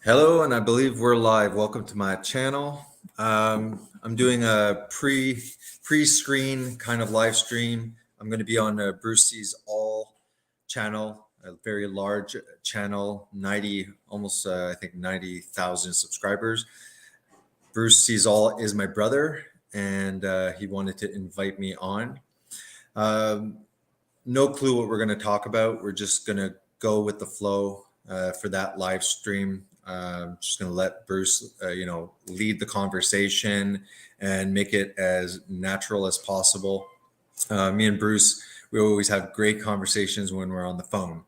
Hello, and I believe we're live. Welcome to my channel. I'm doing a pre-screen kind of live stream. I'm going to be on Bruce Sees All channel, a very large channel, 90, almost I think 90,000 subscribers. Bruce Sees All is my brother, and he wanted to invite me on. Um, no clue what we're going to talk about. We're just going to go with the flow for that live stream. Just going to let Bruce, lead the conversation and make it as natural as possible. Me and Bruce, we always have great conversations when we're on the phone.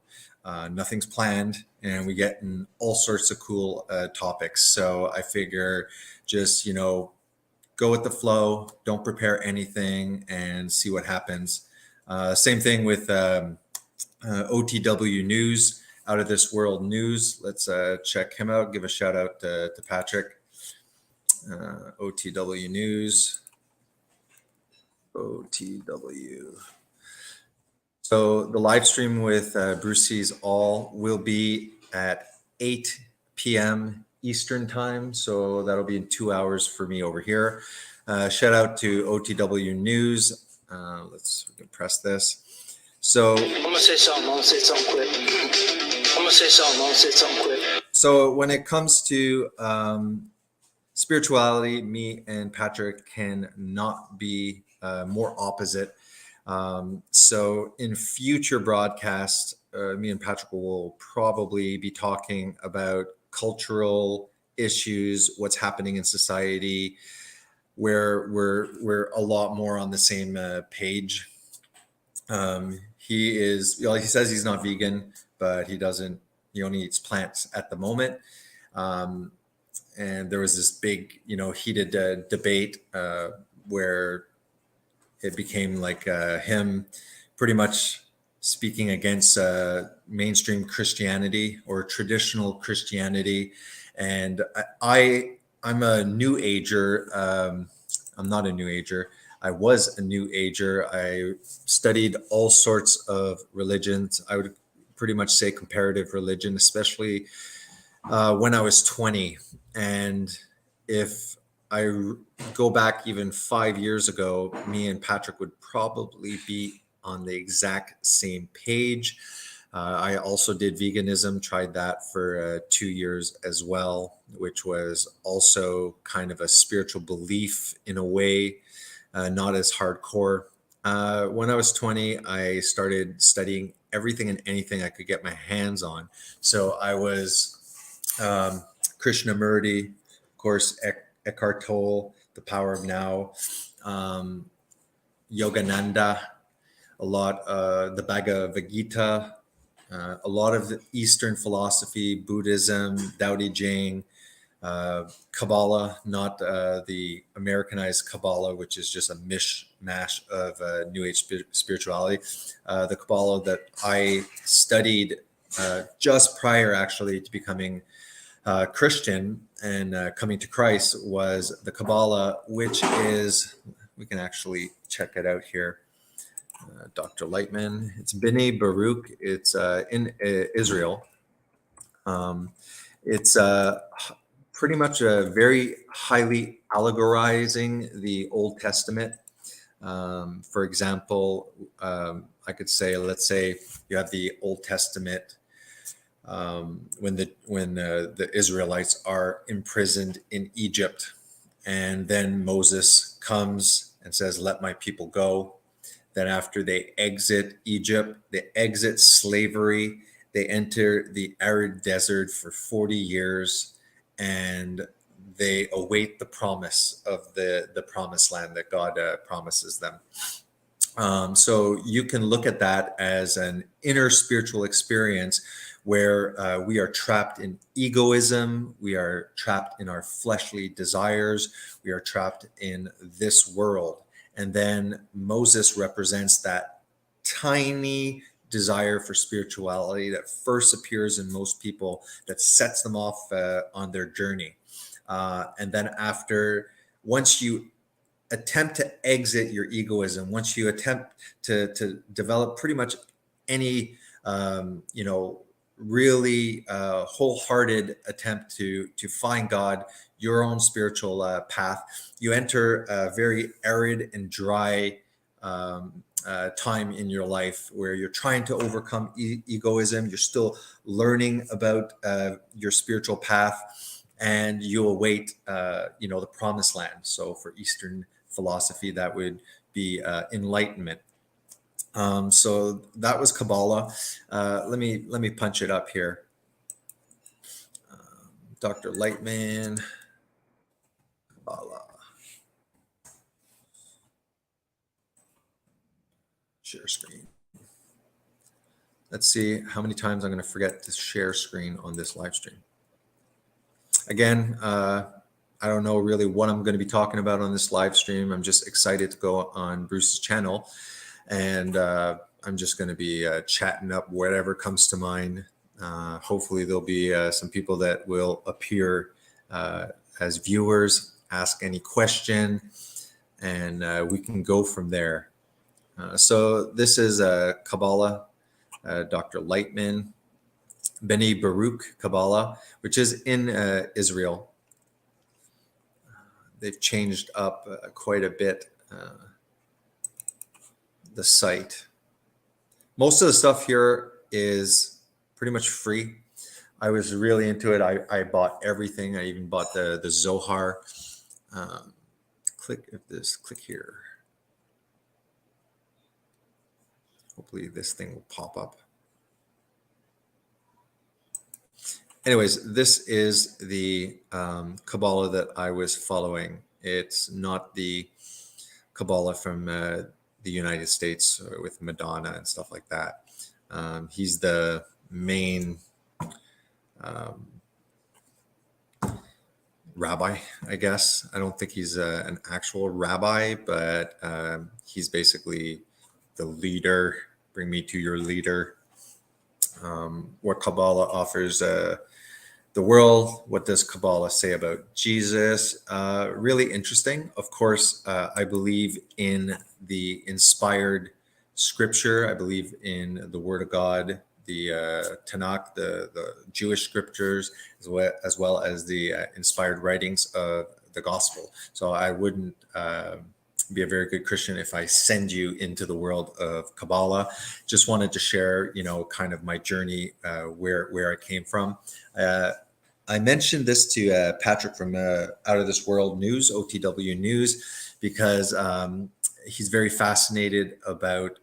Nothing's planned, and we get in all sorts of cool topics. So I figure just, go with the flow, don't prepare anything, and see what happens. Same thing with OTW News, Out of This World News. Let's check him out. Give a shout out to Patrick. OTW News. OTW. So the live stream with Bruce Sees All will be at 8 p.m. Eastern time. So that'll be in 2 hours for me over here. Shout out to OTW News. We can press this. So I'm gonna say something quick. So when it comes to spirituality, me and Patrick can not be more opposite. So in future broadcasts, me and Patrick will probably be talking about cultural issues, what's happening in society, where we're a lot more on the same page. He says he's not vegan, but he only eats plants at the moment. And there was this big, heated debate where it became like him pretty much speaking against mainstream Christianity or traditional Christianity. And I'm a new ager. I'm not a new ager. I was a new ager. I studied all sorts of religions. I would pretty much say comparative religion, especially when I was 20. And if I go back even 5 years ago, me and Patrick would probably be on the exact same page. I also did veganism, tried that for 2 years as well, which was also kind of a spiritual belief in a way, not as hardcore. When I was 20, I started studying everything and anything I could get my hands on. So I was Krishnamurti, of course, Eckhart Tolle, The Power of Now, Yogananda, a lot, the Bhagavad Gita, a lot of the Eastern philosophy, Buddhism, Tao Te Ching, Kabbalah, not the Americanized Kabbalah, which is just a mishmash of New Age spirituality. The Kabbalah that I studied just prior, actually, to becoming Christian and coming to Christ was the Kabbalah, which is, we can actually check it out here. Dr. Lightman, it's B'nai Baruch. It's in Israel. It's pretty much very highly allegorizing the Old Testament. For example, I could say, let's say you have the Old Testament when the Israelites are imprisoned in Egypt, and then Moses comes and says, "Let my people go." Then after they exit Egypt, they exit slavery, they enter the arid desert for 40 years, and they await the promise of the promised land that God promises them. So you can look at that as an inner spiritual experience where we are trapped in egoism, we are trapped in our fleshly desires, we are trapped in this world. And then Moses represents that tiny desire for spirituality that first appears in most people, that sets them off on their journey. And then once you attempt to exit your egoism, once you attempt to develop pretty much any, really wholehearted attempt to find God, your own spiritual path. You enter a very arid and dry time in your life where you're trying to overcome egoism. You're still learning about your spiritual path, and you await, the promised land. So for Eastern philosophy, that would be enlightenment. So that was Kabbalah. Let me punch it up here. Dr. Lightman, Kabbalah. Share screen. Let's see how many times I'm going to forget to share screen on this live stream. Again, I don't know really what I'm going to be talking about on this live stream. I'm just excited to go on Bruce's channel, and I'm just going to be chatting up whatever comes to mind. Hopefully there'll be some people that will appear as viewers, ask any question, and we can go from there. So this is Kabbalah, Dr. Lightman, Beni Baruch Kabbalah, which is in Israel. They've changed up quite a bit the site. Most of the stuff here is pretty much free. I was really into it. I bought everything. I even bought the Zohar. Click here. Hopefully this thing will pop up. Anyways, this is the Kabbalah that I was following. It's not the Kabbalah from the United States with Madonna and stuff like that. He's the main rabbi, I guess. I don't think he's an actual rabbi, but he's basically the leader. Bring me to your leader. What Kabbalah offers the world. What does Kabbalah say about Jesus? Really interesting. Of course, I believe in the inspired scripture. I believe in the Word of God, the Tanakh, the Jewish scriptures, as well as the inspired writings of the gospel. So I wouldn't be a very good Christian if I send you into the world of Kabbalah. Just wanted to share, kind of my journey, where I came from. I mentioned this to Patrick from Out of This World News, OTW News, because he's very fascinated about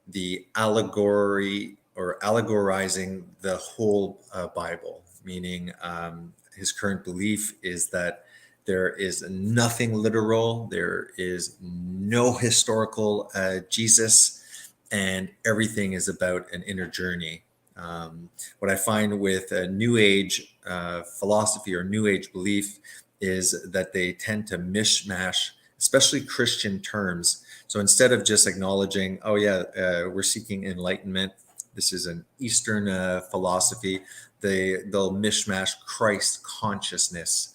the allegory or allegorizing the whole Bible, meaning his current belief is that there is nothing literal, there is no historical Jesus, and everything is about an inner journey. What I find with a New Age philosophy or New Age belief is that they tend to mishmash, especially Christian terms. So instead of just acknowledging, we're seeking enlightenment, this is an Eastern philosophy, they'll mishmash Christ consciousness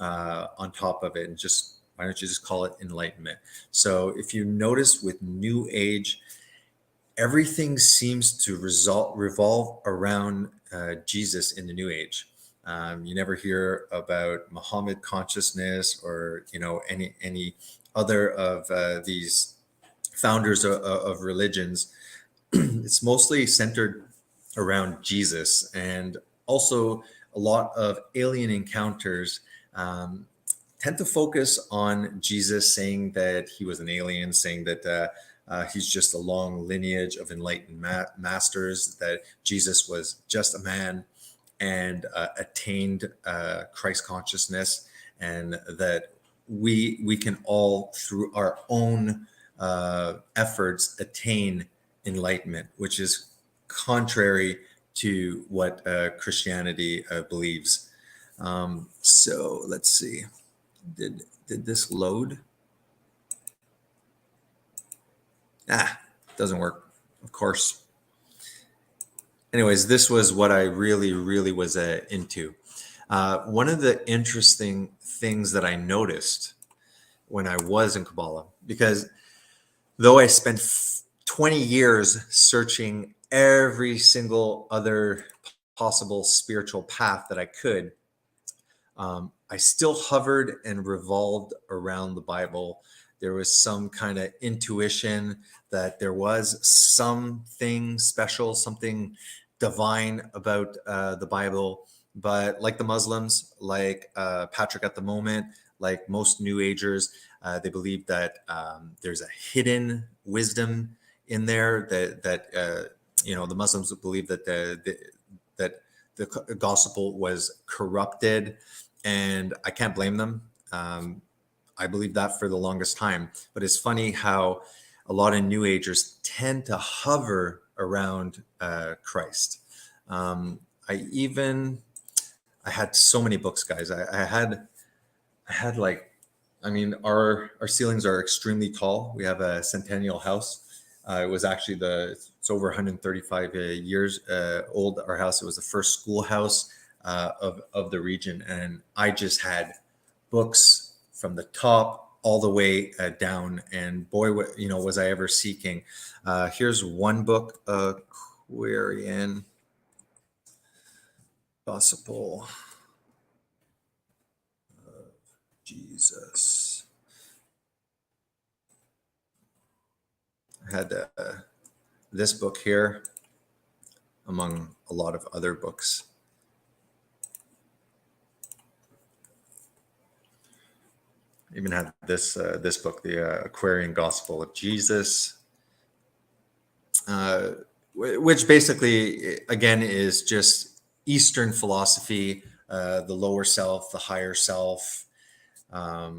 on top of it, and why don't you just call it enlightenment? So if you notice with New Age, everything seems to revolve around Jesus in the New Age. You never hear about Muhammad consciousness or any other of these founders of religions. It's mostly centered around Jesus, and also a lot of alien encounters tend to focus on Jesus, saying that he was an alien, saying that he's just a long lineage of enlightened masters, that Jesus was just a man and attained Christ consciousness, and that we can all, through our own efforts, attain enlightenment, which is contrary to what Christianity believes. So let's see. Did this load? Doesn't work, of course. Anyways, this was what I really was into. One of the interesting things that I noticed when I was in Kabbalah, because though I spent 20 years searching every single other possible spiritual path that I could, I still hovered and revolved around the Bible. There was some kind of intuition that there was something special, something divine about the Bible. But like the Muslims, like Patrick at the moment, like most New Agers, they believe that there's a hidden wisdom in there. The Muslims believe that that the gospel was corrupted, and I can't blame them. I believed that for the longest time. But it's funny how a lot of New Agers tend to hover around Christ. Um, I even I had so many books, guys. I had like, I mean, our ceilings are extremely tall. We have a centennial house. It was actually it's over 135 years old. Our house. It was the first schoolhouse of the region, and I just had books from the top all the way down. And boy, was I ever seeking. Here's one book, Aquarian Gospel of Jesus. I had this book here, among a lot of other books. Even had this book, the Aquarian Gospel of Jesus, which basically, again, is just Eastern philosophy, the lower self, the higher self,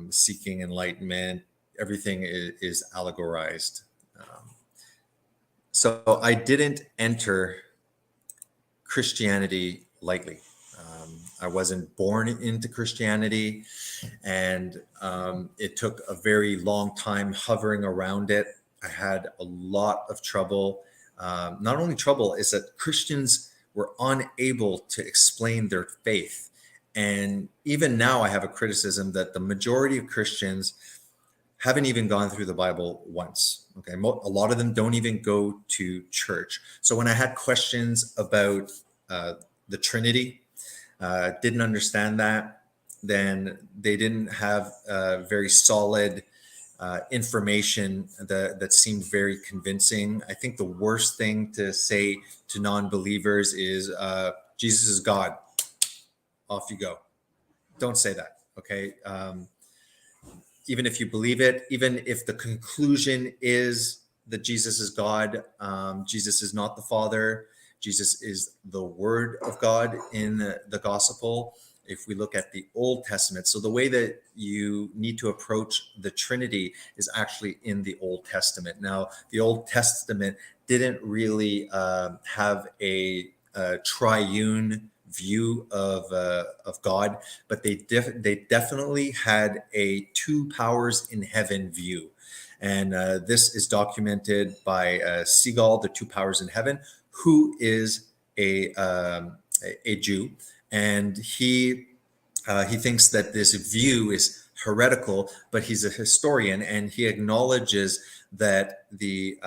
seeking enlightenment. Everything is allegorized. So I didn't enter Christianity lightly. I wasn't born into Christianity, and it took a very long time hovering around it. I had a lot of trouble. Not only trouble, is that Christians were unable to explain their faith. And even now, I have a criticism that the majority of Christians haven't even gone through the Bible once. Okay, a lot of them don't even go to church. So when I had questions about the Trinity, didn't understand that, then they didn't have very solid information that seemed very convincing. I think the worst thing to say to non-believers is Jesus is God. Off you go. Don't say that. Okay. Even if you believe it, even if the conclusion is that Jesus is God, Jesus is not the Father. Jesus is the Word of God in the gospel. If we look at the Old Testament, so the way that you need to approach the Trinity is actually in the Old Testament. Now, the Old Testament didn't really have a triune view of God, but they definitely had a two powers in heaven view. And this is documented by Seagal, the two powers in heaven, who is a Jew, and he thinks that this view is heretical, but he's a historian, and he acknowledges that the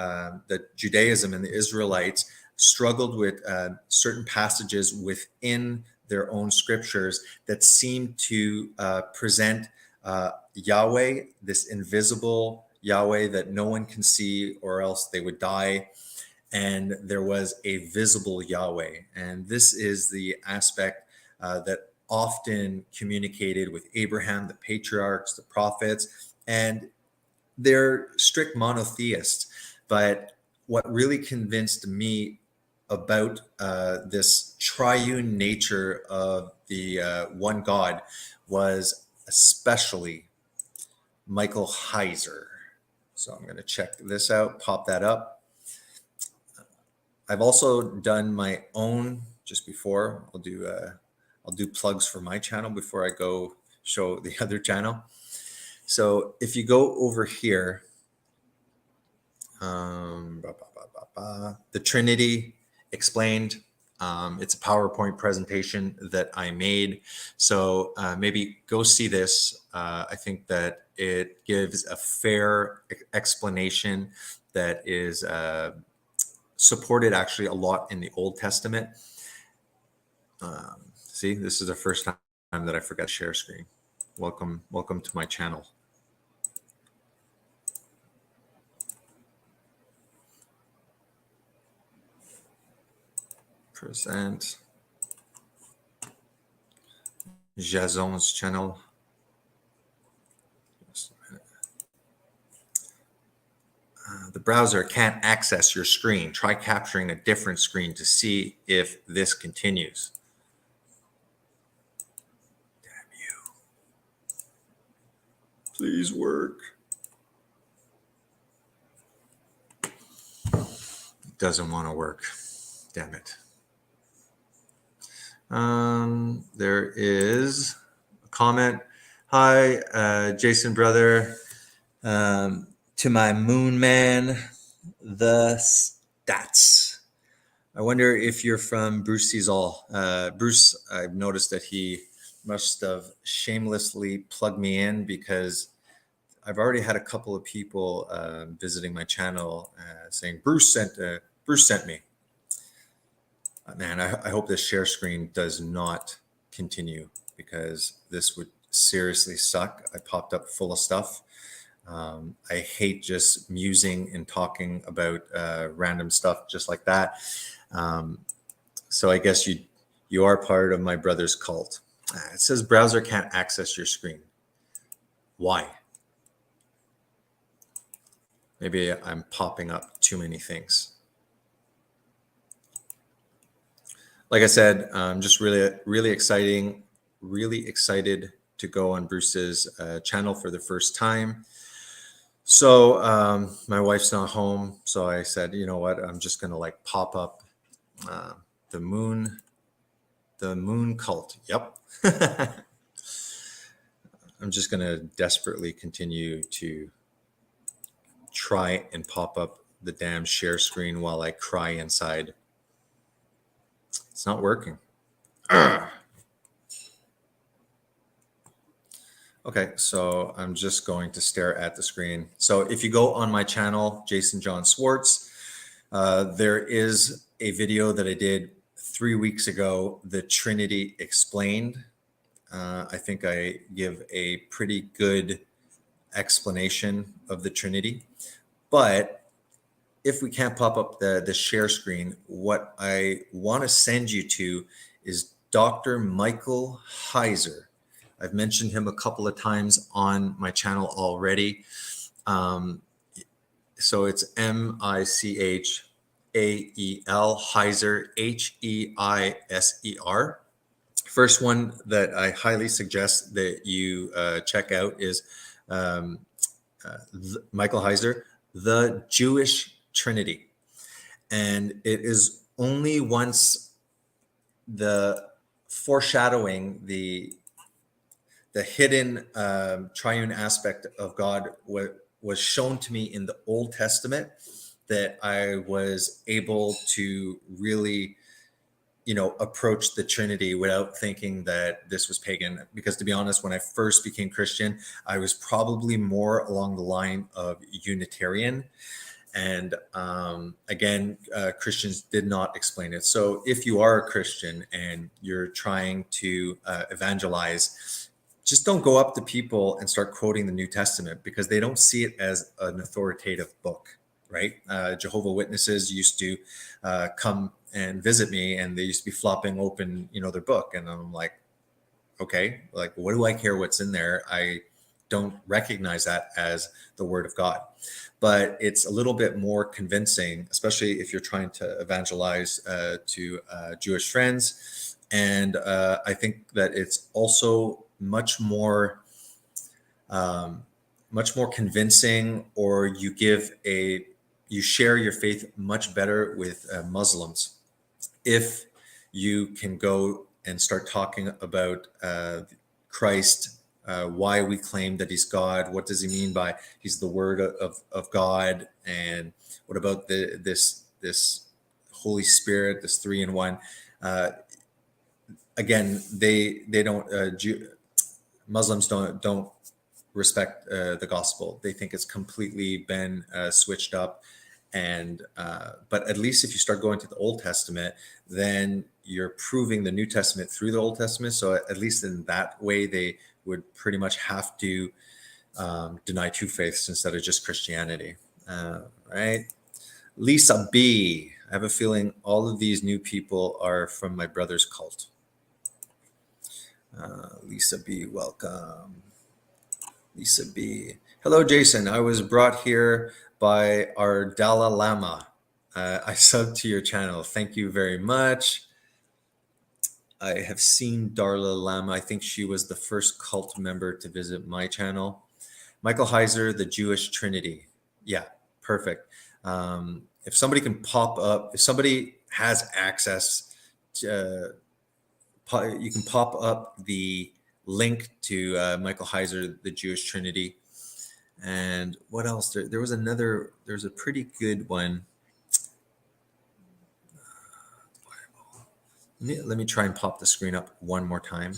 Judaism and the Israelites struggled with certain passages within their own scriptures that seem to present Yahweh, this invisible Yahweh that no one can see, or else they would die. And there was a visible Yahweh. And this is the aspect that often communicated with Abraham, the patriarchs, the prophets, and they're strict monotheists. But what really convinced me about this triune nature of the one God was especially Michael Heiser. So I'm going to check this out, pop that up. I've also done my own, just before I'll do plugs for my channel before I go show the other channel. So if you go over here, the Trinity explained. It's a PowerPoint presentation that I made. So maybe go see this. I think that it gives a fair explanation that is supported actually a lot in the Old Testament. See, this is the first time that I forgot to share screen. Welcome to my channel. Present Jason's channel. Just a minute. The browser can't access your screen. Try capturing a different screen to see if this continues. Damn you. Please work. It doesn't want to work. Damn it. There is a comment. Hi, Jason brother. To my moon man, the stats. I wonder if you're from Bruce Sees All. Bruce, I've noticed that he must have shamelessly plugged me in because I've already had a couple of people visiting my channel saying Bruce sent me. Man, I hope this share screen does not continue because this would seriously suck. I popped up full of stuff. I hate just musing and talking about random stuff just like that. So I guess you are part of my brother's cult. It says browser can't access your screen. Why? Maybe I'm popping up too many things. Like I said, just really excited to go on Bruce's channel for the first time. So my wife's not home, so I said, you know what, I'm just gonna like pop up the moon cult. Yep. I'm just gonna desperately continue to try and pop up the damn share screen while I cry inside. It's not working. Okay, so I'm just going to stare at the screen. So if you go on my channel, Jason John Swartz, there is a video that I did 3 weeks ago, The Trinity Explained. I think I give a pretty good explanation of the Trinity. But if we can't pop up the share screen, what I want to send you to is Dr. Michael Heiser. I've mentioned him a couple of times on my channel already. So it's Michael Heiser, Heiser. First one that I highly suggest that you check out is Michael Heiser, The Jewish Trinity. And it is only once the foreshadowing, the hidden triune aspect of God was shown to me in the Old Testament that I was able to really, approach the Trinity without thinking that this was pagan. Because to be honest, when I first became Christian, I was probably more along the line of Unitarian. And again, Christians did not explain it. So if you are a Christian and you're trying to evangelize, just don't go up to people and start quoting the New Testament because they don't see it as an authoritative book, right? Jehovah's Witnesses used to come and visit me and they used to be flopping open, their book. And I'm like, okay, like, what do I care what's in there? I don't recognize that as the word of God. But it's a little bit more convincing, especially if you're trying to evangelize to Jewish friends. And I think that it's also much more convincing, or you share your faith much better with Muslims if you can go and start talking about Christ, why we claim that he's God. What does he mean by he's the word of God? And what about this Holy Spirit, this 3-in-1? Again, they don't, Muslims don't respect the gospel. They think it's completely been switched up. And but at least if you start going to the Old Testament, then you're proving the New Testament through the Old Testament. So at least in that way, they would pretty much have to deny two faiths instead of just Christianity. Right? Lisa B. I have a feeling all of these new people are from my brother's cult. Lisa B. Welcome. Lisa B. Hello, Jason. I was brought here by our Dalai Lama. I subbed to your channel. Thank you very much. I have seen Dalai Lama. I think she was the first cult member to visit my channel. Michael Heiser, the Jewish Trinity. Yeah, perfect. If somebody can pop up, if somebody has access to, you can pop up the link to Michael Heiser, the Jewish Trinity. And what else? There was another, there's a pretty good one. Let me try and pop the screen up one more time.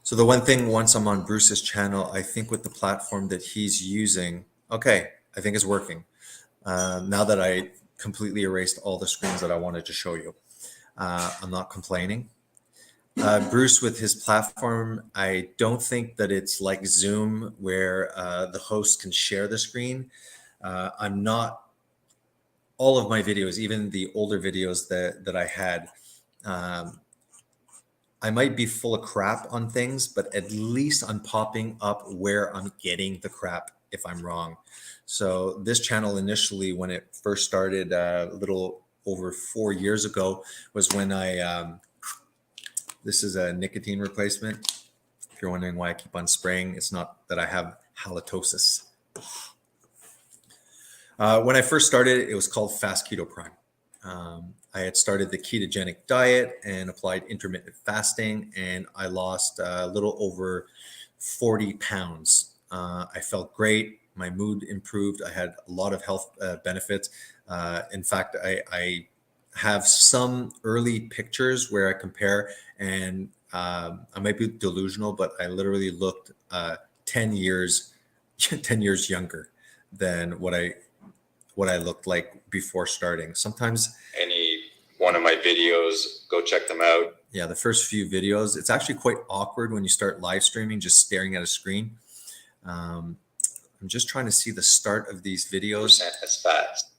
So the one thing, once I'm on Bruce's channel, I think with the platform that he's using, okay, I think it's working. Now that I completely erased all the screens that I wanted to show you, I'm not complaining. Bruce, with his platform, I don't think that it's like Zoom where the host can share the screen. I'm not, all of my videos, even the older videos that I had, I might be full of crap on things, but at least I'm popping up where I'm getting the crap if I'm wrong. So this channel initially, when it first started a little over 4 years ago, was when I, this is a nicotine replacement. If you're wondering why I keep on spraying, it's not that I have halitosis. When I first started, it was called Fast Keto Prime. I had started the ketogenic diet and applied intermittent fasting, and I lost a little over 40 pounds. I felt great. My mood improved. I had a lot of health benefits. In fact, I have some early pictures where I compare, and I might be delusional, but I literally looked 10 years younger than what I looked like before starting. Sometimes any one of my videos, go check them out. Yeah, the first few videos, it's actually quite awkward when you start live streaming, just staring at a screen. I'm just trying to see the start of these videos. As fast.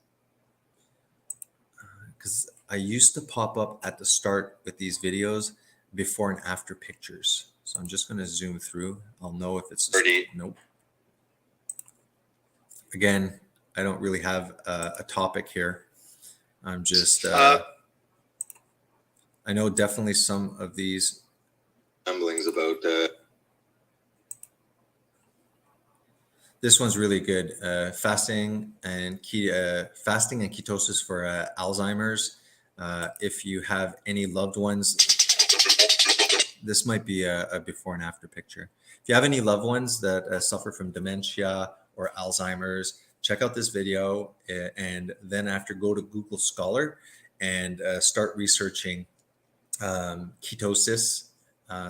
Because I used to pop up at the start with these videos before and after pictures. So I'm just going to zoom through. I'll know if it's 30. Nope. Again, I don't really have a topic here. I'm just, I know definitely some of these rumblings about, this one's really good. Fasting and ketosis for Alzheimer's. If you have any loved ones, this might be a before and after picture. If you have any loved ones that suffer from dementia or Alzheimer's, check out this video, and then after go to Google Scholar and start researching ketosis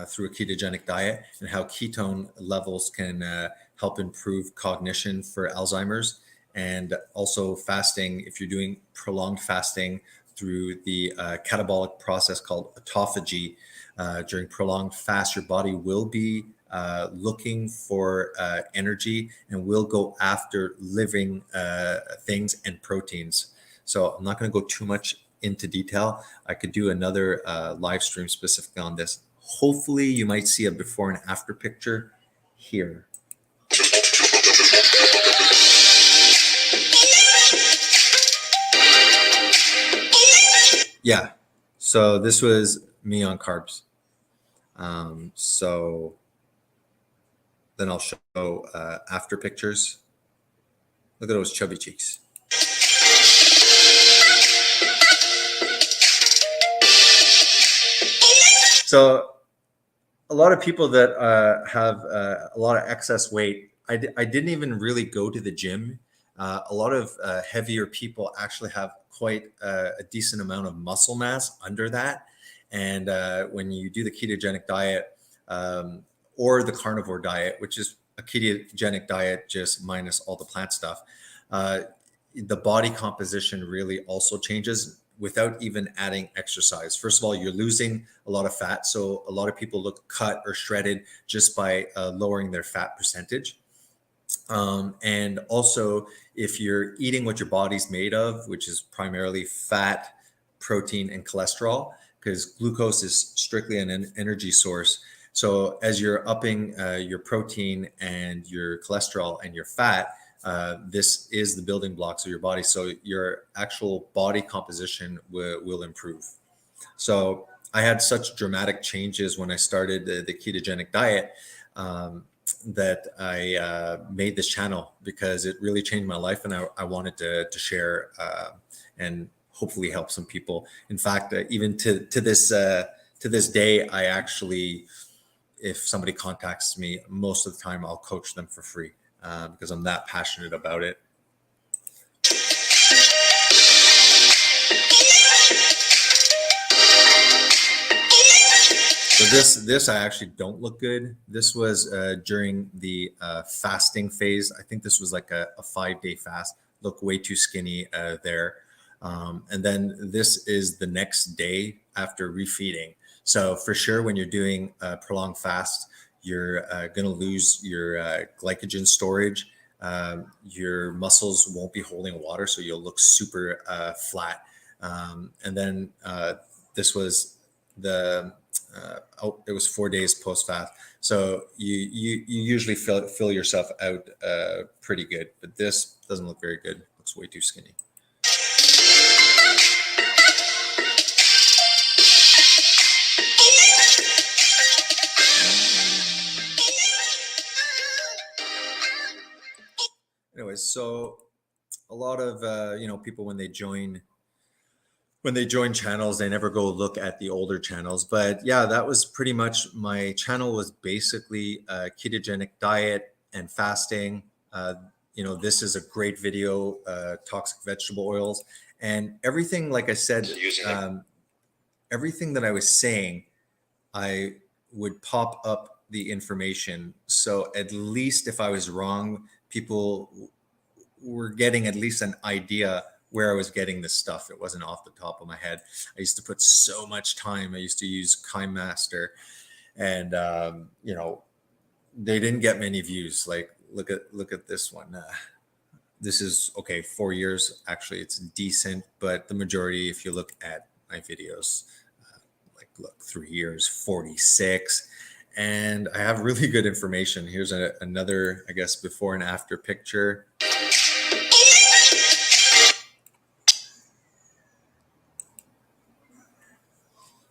through a ketogenic diet and how ketone levels can help improve cognition for Alzheimer's, and also fasting. If you're doing prolonged fasting through the catabolic process called autophagy, during prolonged fast, your body will be looking for energy and will go after living things and proteins. So I'm not going to go too much into detail. I could do another live stream specifically on this. Hopefully you might see a before and after picture here. Yeah, so this was me on carbs. So then I'll show after pictures. Look at those chubby cheeks. So a lot of people that have a lot of excess weight, I didn't even really go to the gym. A lot of heavier people actually have quite a decent amount of muscle mass under that. And when you do the ketogenic diet or the carnivore diet, which is a ketogenic diet, just minus all the plant stuff, the body composition really also changes without even adding exercise. First of all, you're losing a lot of fat. So a lot of people look cut or shredded just by lowering their fat percentage. And also, if you're eating what your body's made of, which is primarily fat, protein, and cholesterol, because glucose is strictly an energy source. So as you're upping your protein and your cholesterol and your fat, this is the building blocks of your body. So your actual body composition will improve. So I had such dramatic changes when I started the ketogenic diet, that I made this channel because it really changed my life, and I wanted to share and hopefully help some people. In fact, even to this day, I actually, if somebody contacts me, most of the time I'll coach them for free because I'm that passionate about it. So this I actually don't look good. This was during the fasting phase. I think this was like a 5-day fast. Look way too skinny there. And then this is the next day after refeeding. So for sure, when you're doing a prolonged fast, you're going to lose your glycogen storage. Your muscles won't be holding water, so you'll look super flat. And then this was it was 4 days post fast. So you usually fill yourself out pretty good, but this doesn't look very good. Looks way too skinny. Anyways, so a lot of people when they join channels, they never go look at the older channels. But yeah, that was pretty much my channel, was basically a ketogenic diet and fasting. This is a great video, toxic vegetable oils, and everything, like I said, everything that I was saying, I would pop up the information. So at least if I was wrong, people were getting at least an idea where I was getting this stuff. It wasn't off the top of my head. I used to put so much time. I used to use KineMaster, and they didn't get many views. Like look at this one. This is okay. 4 years, actually, it's decent, but the majority, if you look at my videos, look, 3 years, 46. And I have really good information. Here's another, I guess, before and after picture.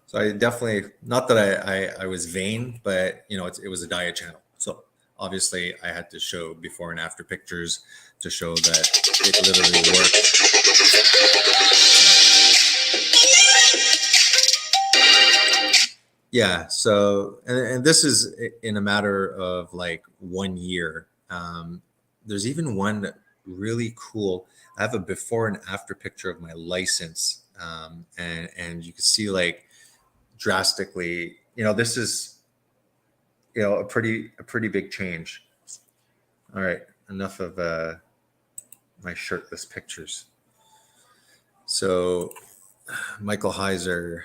So I definitely, not that I was vain, but it was a diet channel. So obviously I had to show before and after pictures to show that it literally worked. Yeah. So, and this is in a matter of like 1 year. There's even one really cool. I have a before and after picture of my license, and you can see like drastically. This is a pretty big change. All right, enough of my shirtless pictures. So, Michael Heiser.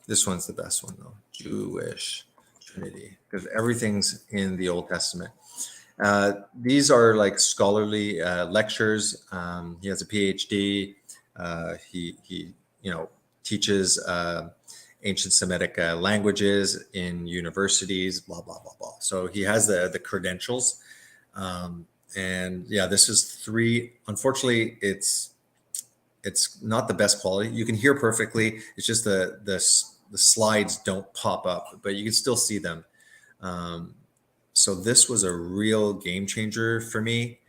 This one's the best one though. Jewish Trinity, because everything's in the Old Testament. These are like scholarly lectures. He has a PhD. He teaches ancient Semitic languages in universities. Blah blah blah blah. So he has the credentials. And yeah, this is 3. Unfortunately, it's not the best quality. You can hear perfectly. It's just the slides don't pop up, but you can still see them. So this was a real game changer for me.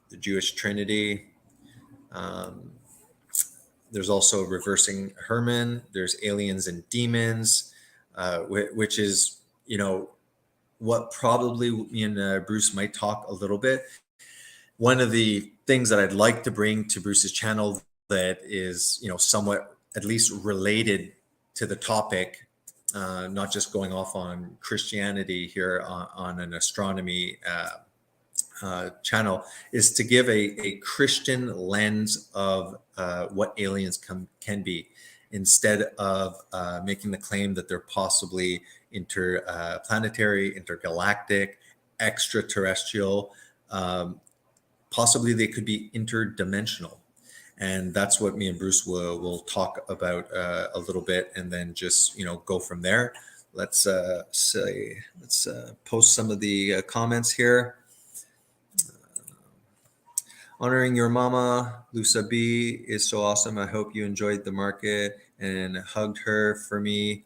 The Jewish Trinity. There's also Reversing Herman. There's Aliens and Demons, which is, what probably me and Bruce might talk a little bit. one of the things that I'd like to bring to Bruce's channel that is, somewhat at least related to the topic, not just going off on Christianity here on an astronomy channel, is to give a Christian lens of what aliens can be, instead of making the claim that they're possibly interplanetary, intergalactic, extraterrestrial. Possibly they could be interdimensional. And that's what me and Bruce will talk about a little bit, and then just go from there. Let's post some of the comments here. Honoring your mama, Lusa B, is so awesome. I hope you enjoyed the market and hugged her for me.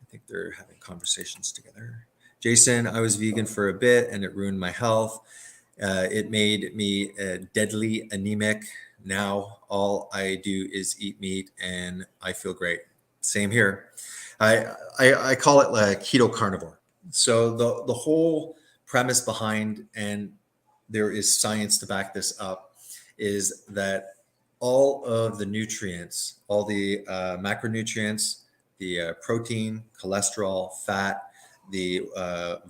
I think they're having conversations together. Jason, I was vegan for a bit and it ruined my health. It made me deadly anemic. Now all I do is eat meat and I feel great. Same here. I call it like keto carnivore. So the whole premise behind, and there is science to back this up, is that all of the nutrients, all the macronutrients, the protein, cholesterol, fat, the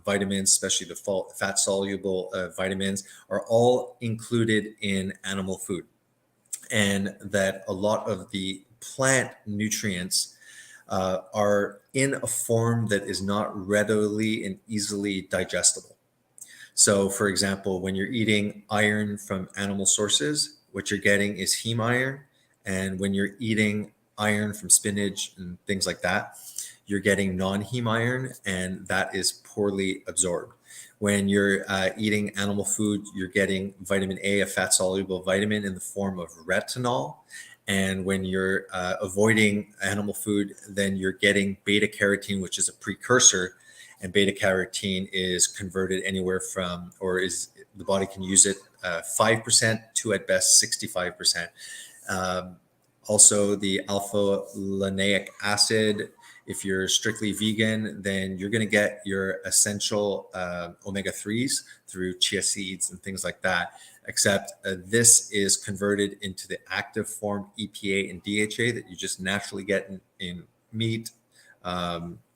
vitamins, especially the fat soluble vitamins, are all included in animal food. And that a lot of the plant nutrients are in a form that is not readily and easily digestible. So, for example, when you're eating iron from animal sources, what you're getting is heme iron. And when you're eating iron from spinach and things like that, you're getting non-heme iron, and that is poorly absorbed. When you're eating animal food, you're getting vitamin A, a fat-soluble vitamin in the form of retinol. And when you're avoiding animal food, then you're getting beta carotene, which is a precursor. And beta carotene is converted anywhere from, or is the body can use it 5% to at best 65%. Also, the alpha linoleic acid. If you're strictly vegan, then you're going to get your essential omega-3s through chia seeds and things like that. Except this is converted into the active form EPA and DHA that you just naturally get in meat.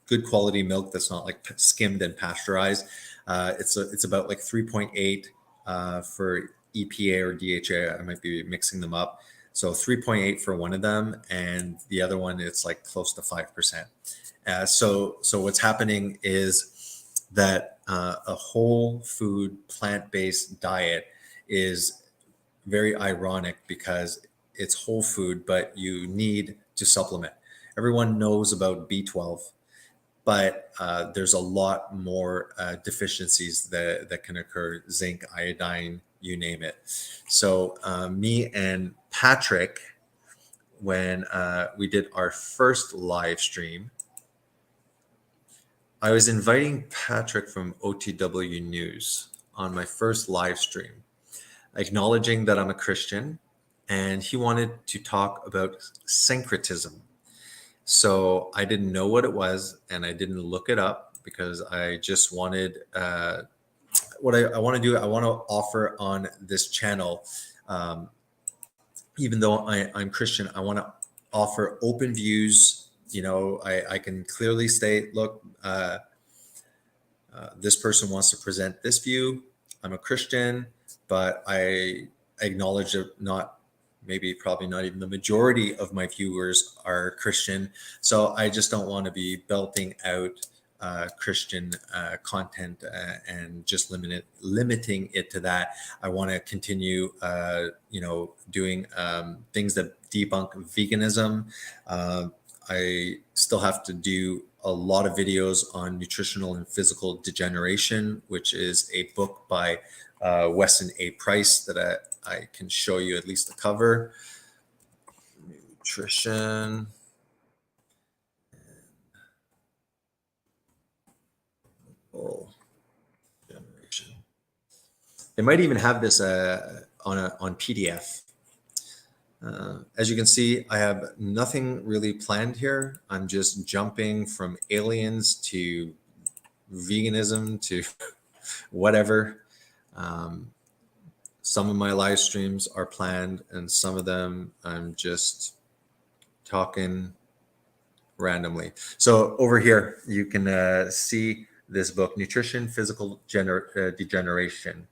Good quality milk that's not like skimmed and pasteurized. It's about like 3.8 for EPA or DHA. I might be mixing them up. So 3.8 for one of them, and the other one it's like close to 5%. So what's happening is that a whole food plant-based diet is very ironic because it's whole food, but you need to supplement. Everyone knows about B12. But there's a lot more deficiencies that can occur: zinc, iodine, you name it. So me and Patrick, when we did our first live stream, I was inviting Patrick from OTW News on my first live stream, acknowledging that I'm a Christian, and he wanted to talk about syncretism. So I didn't know what it was, and I didn't look it up because I just wanted what I want to do. I want to offer on this channel, even though I'm Christian, I want to offer open views. I can clearly state, look, this person wants to present this view. I'm a Christian, but I acknowledge that probably not even the majority of my viewers are Christian. So I just don't want to be belting out Christian content and just limiting it to that. I want to continue, doing things that debunk veganism. I still have to do a lot of videos on nutritional and physical degeneration, which is a book by Weston A. Price that I can show you at least the cover. Nutrition. Generation. They might even have this on PDF. As you can see, I have nothing really planned here. I'm just jumping from aliens to veganism to whatever. Some of my live streams are planned, and some of them I'm just talking randomly. So over here, you can see this book, Nutrition, Physical Degeneration.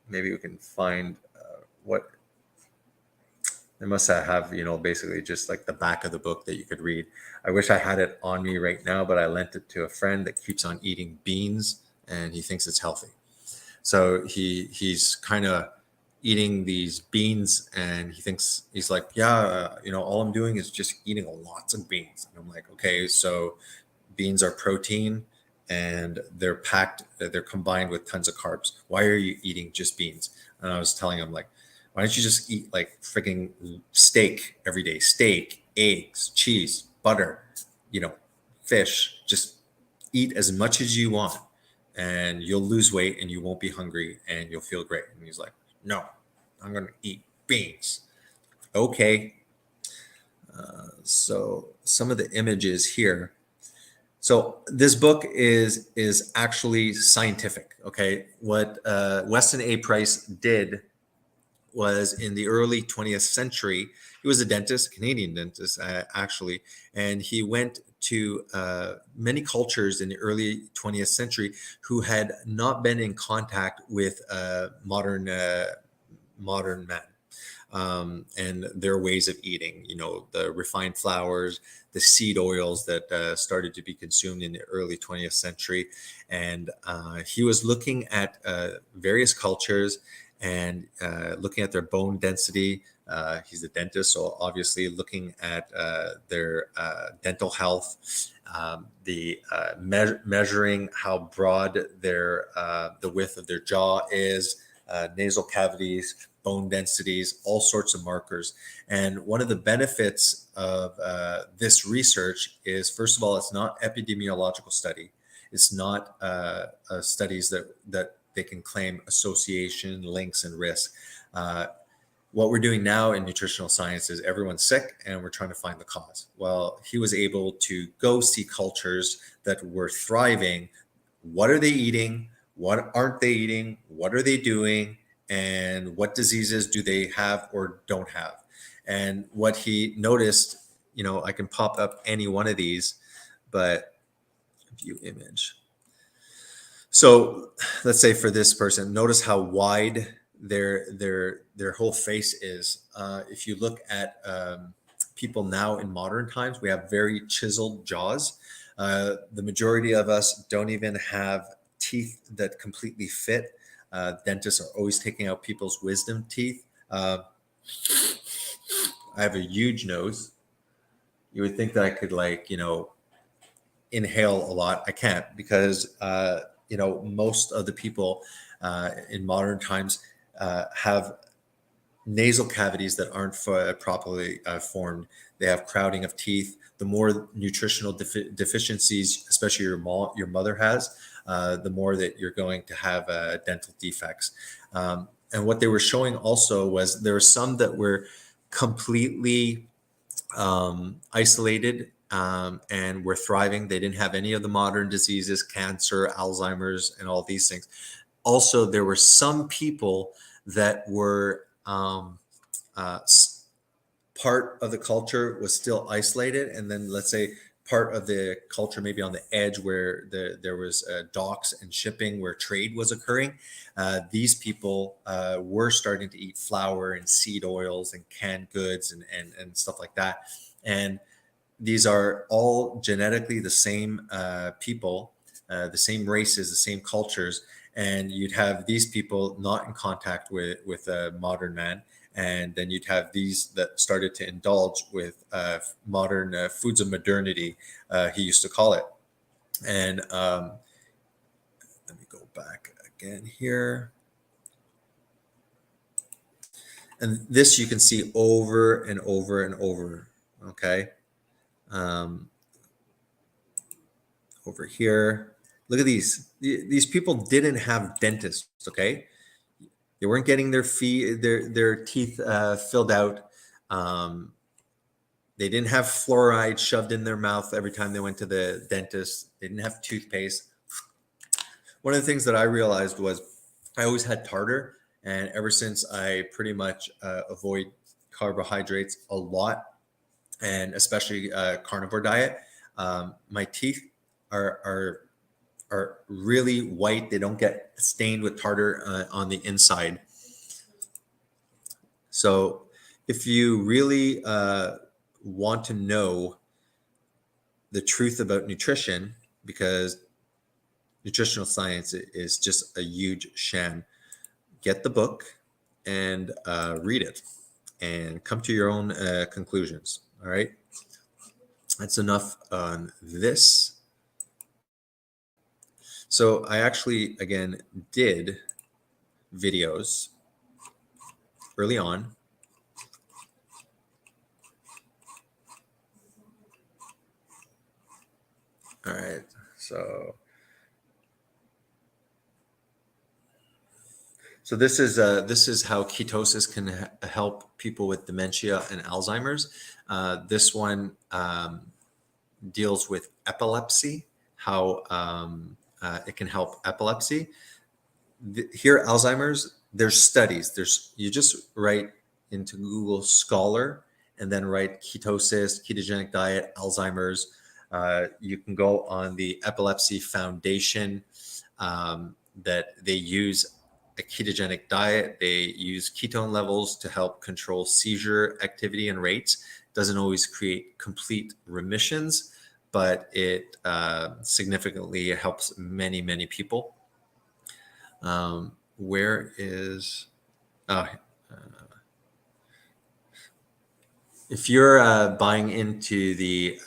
Maybe we can find what they must have, basically just like the back of the book that you could read. I wish I had it on me right now, but I lent it to a friend that keeps on eating beans and he thinks it's healthy. So he's kind of eating these beans and he's like, yeah, all I'm doing is just eating lots of beans. And I'm like, okay, so beans are protein and they're combined with tons of carbs. Why are you eating just beans? And I was telling him, like, why don't you just eat like freaking steak every day? Steak, eggs, cheese, butter, fish. Just eat as much as you want and you'll lose weight and you won't be hungry and you'll feel great. And he's like, no, I'm going to eat beans. Okay. So some of the images here. So this book is actually scientific. Okay. What Weston A. Price did was in the early 20th century. He was a dentist, a Canadian dentist, actually, and he went to many cultures in the early 20th century who had not been in contact with modern men. And their ways of eating, the refined flours, the seed oils that started to be consumed in the early 20th century. And he was looking at various cultures and looking at their bone density. He's a dentist, so obviously looking at their dental health, measuring how broad the width of their jaw is, nasal cavities, bone densities, all sorts of markers. And one of the benefits of this research is, first of all, it's not epidemiological study. It's not studies that they can claim association, links, and risk. What we're doing now in nutritional science is everyone's sick and we're trying to find the cause. Well, he was able to go see cultures that were thriving. What are they eating? What aren't they eating? What are they doing? And what diseases do they have or don't have? And what he noticed, I can pop up any one of these, but view image. So let's say for this person, notice how wide their whole face is. If you look at people now in modern times, we have very chiseled jaws. The majority of us don't even have teeth that completely fit. Dentists are always taking out people's wisdom teeth. I have a huge nose. You would think that I could inhale a lot. I can't because most of the people in modern times have nasal cavities that aren't properly formed. They have crowding of teeth. The more nutritional deficiencies, especially your mother has, the more that you're going to have dental defects. And what they were showing also was there were some that were completely isolated and were thriving. They didn't have any of the modern diseases, cancer, Alzheimer's, and all these things. Also, there were some people that were part of the culture was still isolated, and then let's say part of the culture maybe on the edge where there was docks and shipping where trade was occurring. These people were starting to eat flour and seed oils and canned goods and stuff like that. And these are all genetically the same people, the same races, the same cultures. And you'd have these people not in contact with a modern man. And then you'd have these that started to indulge with modern foods of modernity, he used to call it. And let me go back again here. And this you can see over and over and over, okay? Over here, look at these. These people didn't have dentists, okay? They weren't getting their teeth filled out. They didn't have fluoride shoved in their mouth every time they went to the dentist. They didn't have toothpaste. One of the things that I realized was I always had tartar, And ever since I pretty much avoid carbohydrates a lot, and especially carnivore diet, my teeth are are really white. They don't get stained with tartar on the inside. So if you really want to know the truth about nutrition, because nutritional science is just a huge sham, get the book and read it and come to your own conclusions. All right. That's enough on this. So I actually, again, did videos early on. All right. So this is how ketosis can help people with dementia and Alzheimer's. This one deals with epilepsy, how it can help epilepsy. Here, Alzheimer's, there's studies. You just write into Google Scholar and then write ketosis, ketogenic diet, Alzheimer's. You can go on the Epilepsy Foundation that they use a ketogenic diet. They use ketone levels to help control seizure activity and rates. Doesn't always create complete remissions, but it significantly helps many, many people. Where is, if you're buying into the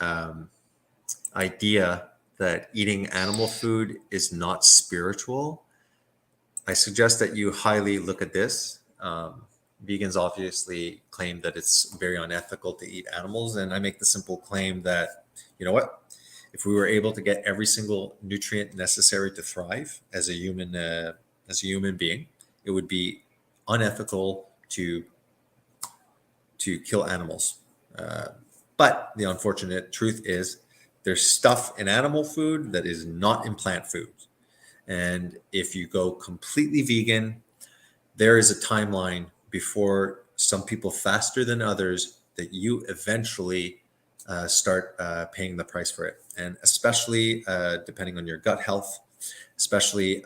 idea that eating animal food is not spiritual, I suggest that you highly look at this. Vegans obviously claim that it's very unethical to eat animals, and I make the simple claim that, you know what, if we were able to get every single nutrient necessary to thrive as a human being, it would be unethical to kill animals. But the unfortunate truth is there's stuff in animal food that is not in plant food. And if you go completely vegan, there is a timeline before some people faster than others that you eventually start paying the price for it. And especially depending on your gut health, especially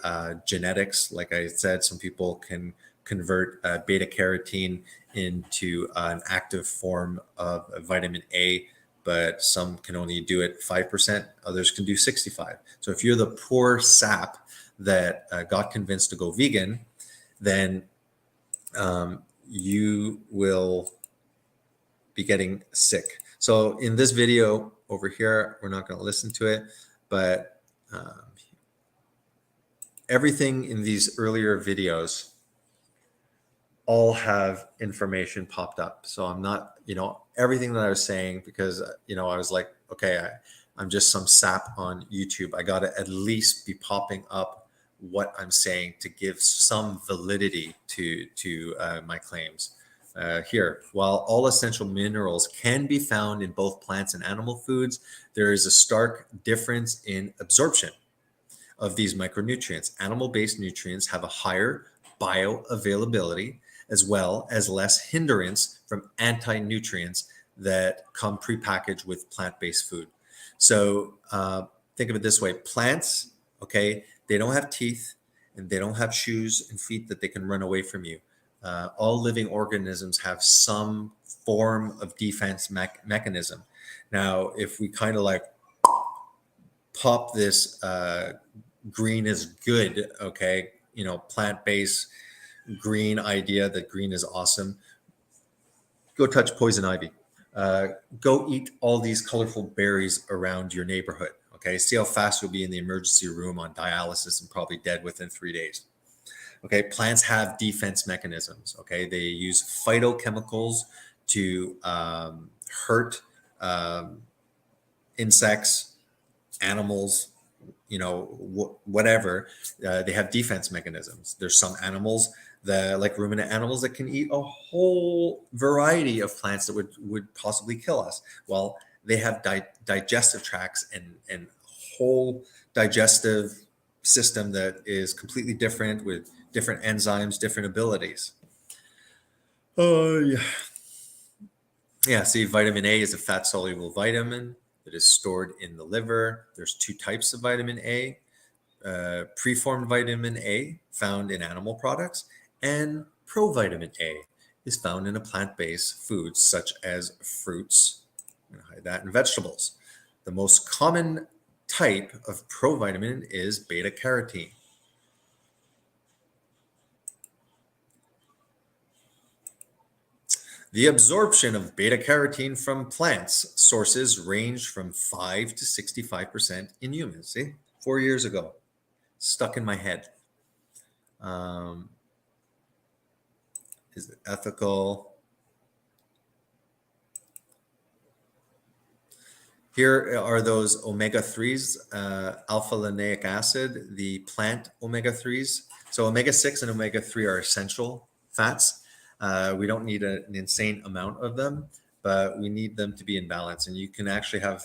genetics. Like I said, some people can convert beta carotene into an active form of vitamin A, but some can only do it 5%, others can do 65. So if you're the poor sap that got convinced to go vegan, then you will be getting sick. So in this video over here, we're not going to listen to it, but everything in these earlier videos all have information popped up. So I'm not, everything that I was saying, because, I was like, okay, I'm just some sap on YouTube. I got to at least be popping up what I'm saying to give some validity to my claims. Here, while all essential minerals can be found in both plants and animal foods, there is a stark difference in absorption of these micronutrients. Animal-based nutrients have a higher bioavailability, as well as less hindrance from anti-nutrients that come prepackaged with plant-based food. So think of it this way: plants, okay, they don't have teeth and they don't have shoes and feet that they can run away from you. All living organisms have some form of defense mechanism. Now, if we kind of like pop this green is good, okay, plant-based green idea that green is awesome, go touch poison ivy. Go eat all these colorful berries around your neighborhood. Okay, see how fast you'll be in the emergency room on dialysis and probably dead within 3 days. Okay, plants have defense mechanisms. Okay, they use phytochemicals to hurt insects, animals, whatever. They have defense mechanisms. There's some animals that, like ruminant animals, that can eat a whole variety of plants that would possibly kill us. Well, they have digestive tracts and whole digestive system that is completely different with different enzymes, different abilities. Oh, yeah. Yeah, see, vitamin A is a fat soluble vitamin that is stored in the liver. There's two types of vitamin A, preformed vitamin A found in animal products, and provitamin A is found in a plant-based foods such as fruits, I'm gonna hide that, and vegetables. The most common type of provitamin is beta carotene. The absorption of beta carotene from plants sources range from 5 to 65% in humans. See, 4 years ago, stuck in my head. Is it ethical? Here are those omega-3s, alpha linoleic acid, the plant omega-3s. So omega-6 and omega-3 are essential fats. We don't need an insane amount of them, but we need them to be in balance. And you can actually have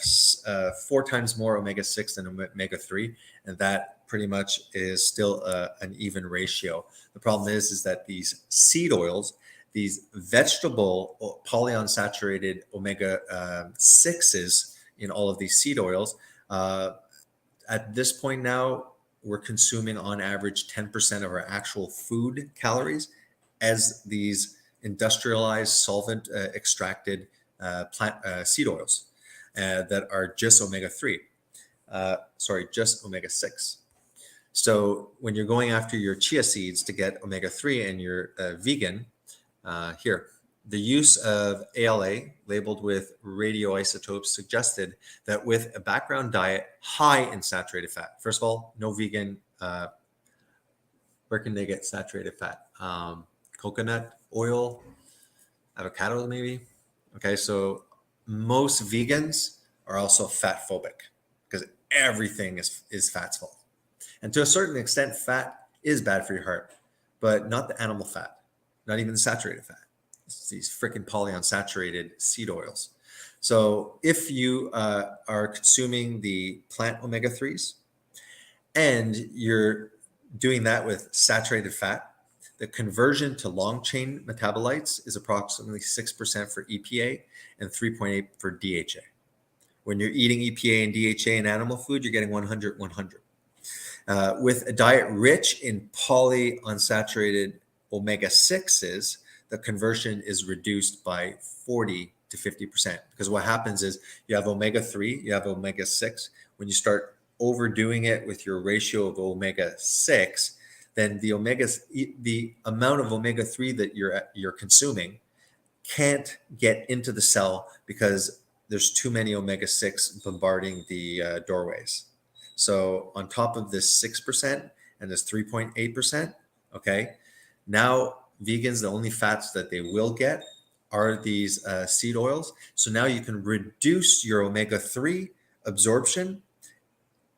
4 times more omega-6 than omega-3, and that pretty much is still an even ratio. The problem is that these seed oils, these vegetable polyunsaturated omega-6s, in all of these seed oils. At this point now, we're consuming on average 10% of our actual food calories as these industrialized solvent extracted plant seed oils that are just omega-3. Just omega-6. So when you're going after your chia seeds to get omega-3 and you're vegan, here, the use of ALA labeled with radioisotopes suggested that with a background diet high in saturated fat, first of all, no vegan, where can they get saturated fat? Coconut oil, avocado maybe. Okay, so most vegans are also fat phobic because everything is fat's fault. And to a certain extent, fat is bad for your heart, but not the animal fat, not even the saturated fat. It's these freaking polyunsaturated seed oils. So if you are consuming the plant omega-3s and you're doing that with saturated fat, the conversion to long chain metabolites is approximately 6% for EPA and 3.8 for DHA. When you're eating EPA and DHA in animal food, you're getting 100, 100. With a diet rich in polyunsaturated omega-6s, the conversion is reduced by 40 to 50%. Because what happens is you have omega-3, you have omega-6. When you start overdoing it with your ratio of omega-6, then the amount of omega-3 that you're consuming can't get into the cell because there's too many omega-6 bombarding the doorways. So on top of this 6% and this 3.8%, okay, now vegans, the only fats that they will get are these seed oils. So now you can reduce your omega-3 absorption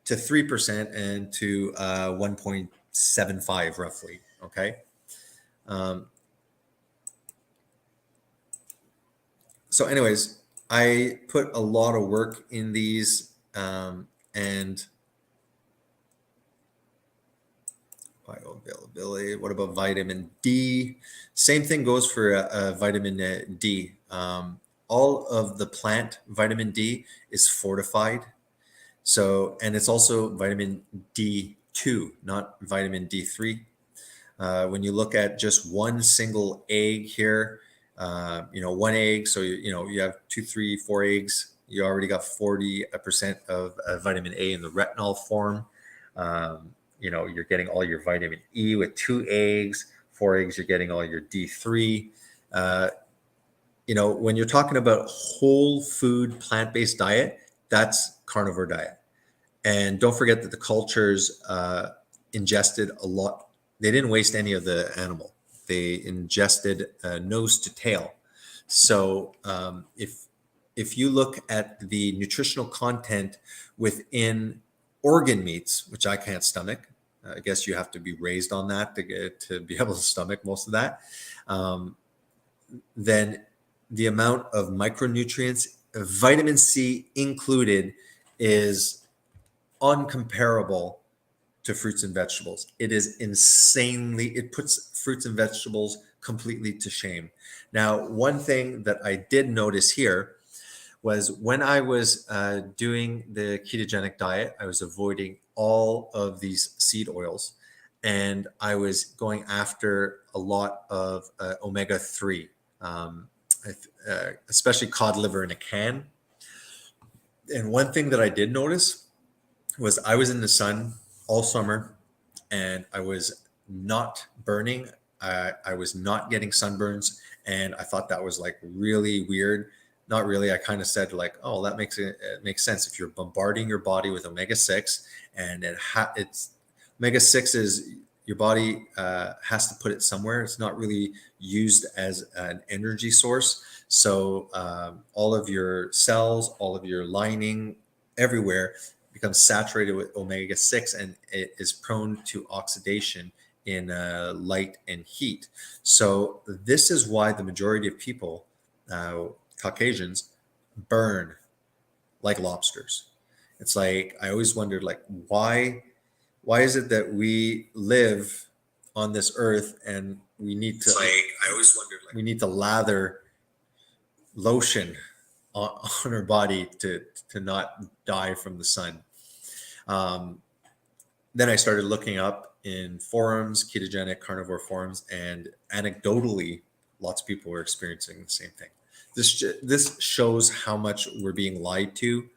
to 3% and to 1.75 roughly, okay? So anyways, I put a lot of work in these and bioavailability. What about vitamin D? Same thing goes for vitamin D. All of the plant vitamin D is fortified. So, and it's also vitamin D2, not vitamin D3. When you look at just one single egg here, one egg, so you have 2, 3, 4 eggs, you already got 40% of vitamin A in the retinol form. You're getting all your vitamin E with 2 eggs, 4 eggs, you're getting all your D3. When you're talking about whole food plant-based diet, that's carnivore diet. And don't forget that the cultures ingested a lot. They didn't waste any of the animal. They ingested nose to tail. So if you look at the nutritional content within organ meats, which I can't stomach, I guess you have to be raised on that to be able to stomach most of that, then the amount of micronutrients, vitamin C included, is uncomparable to fruits and vegetables. It is insanely, it puts fruits and vegetables completely to shame. Now, one thing that I did notice here was when I was doing the ketogenic diet, I was avoiding all of these seed oils and I was going after a lot of omega 3, especially cod liver in a can. And one thing that I did notice was I was in the sun all summer and I was not burning. I was not getting sunburns. And I thought that was like really weird. Not really. I kind of said like, oh, that it makes sense if you're bombarding your body with omega-6 and it's omega-6 is your body has to put it somewhere. It's not really used as an energy source. So all of your cells, all of your lining everywhere becomes saturated with omega-6 and it is prone to oxidation in light and heat. So this is why the majority of people, Caucasians, burn like lobsters. It's like, I always wondered, like, why is it that we live on this earth and we need to, like, I always wondered, like, we need to lather lotion on our body to not die from the sun. Then I started looking up in forums, ketogenic carnivore forums, and anecdotally, lots of people were experiencing the same thing. This shows how much we're being lied to.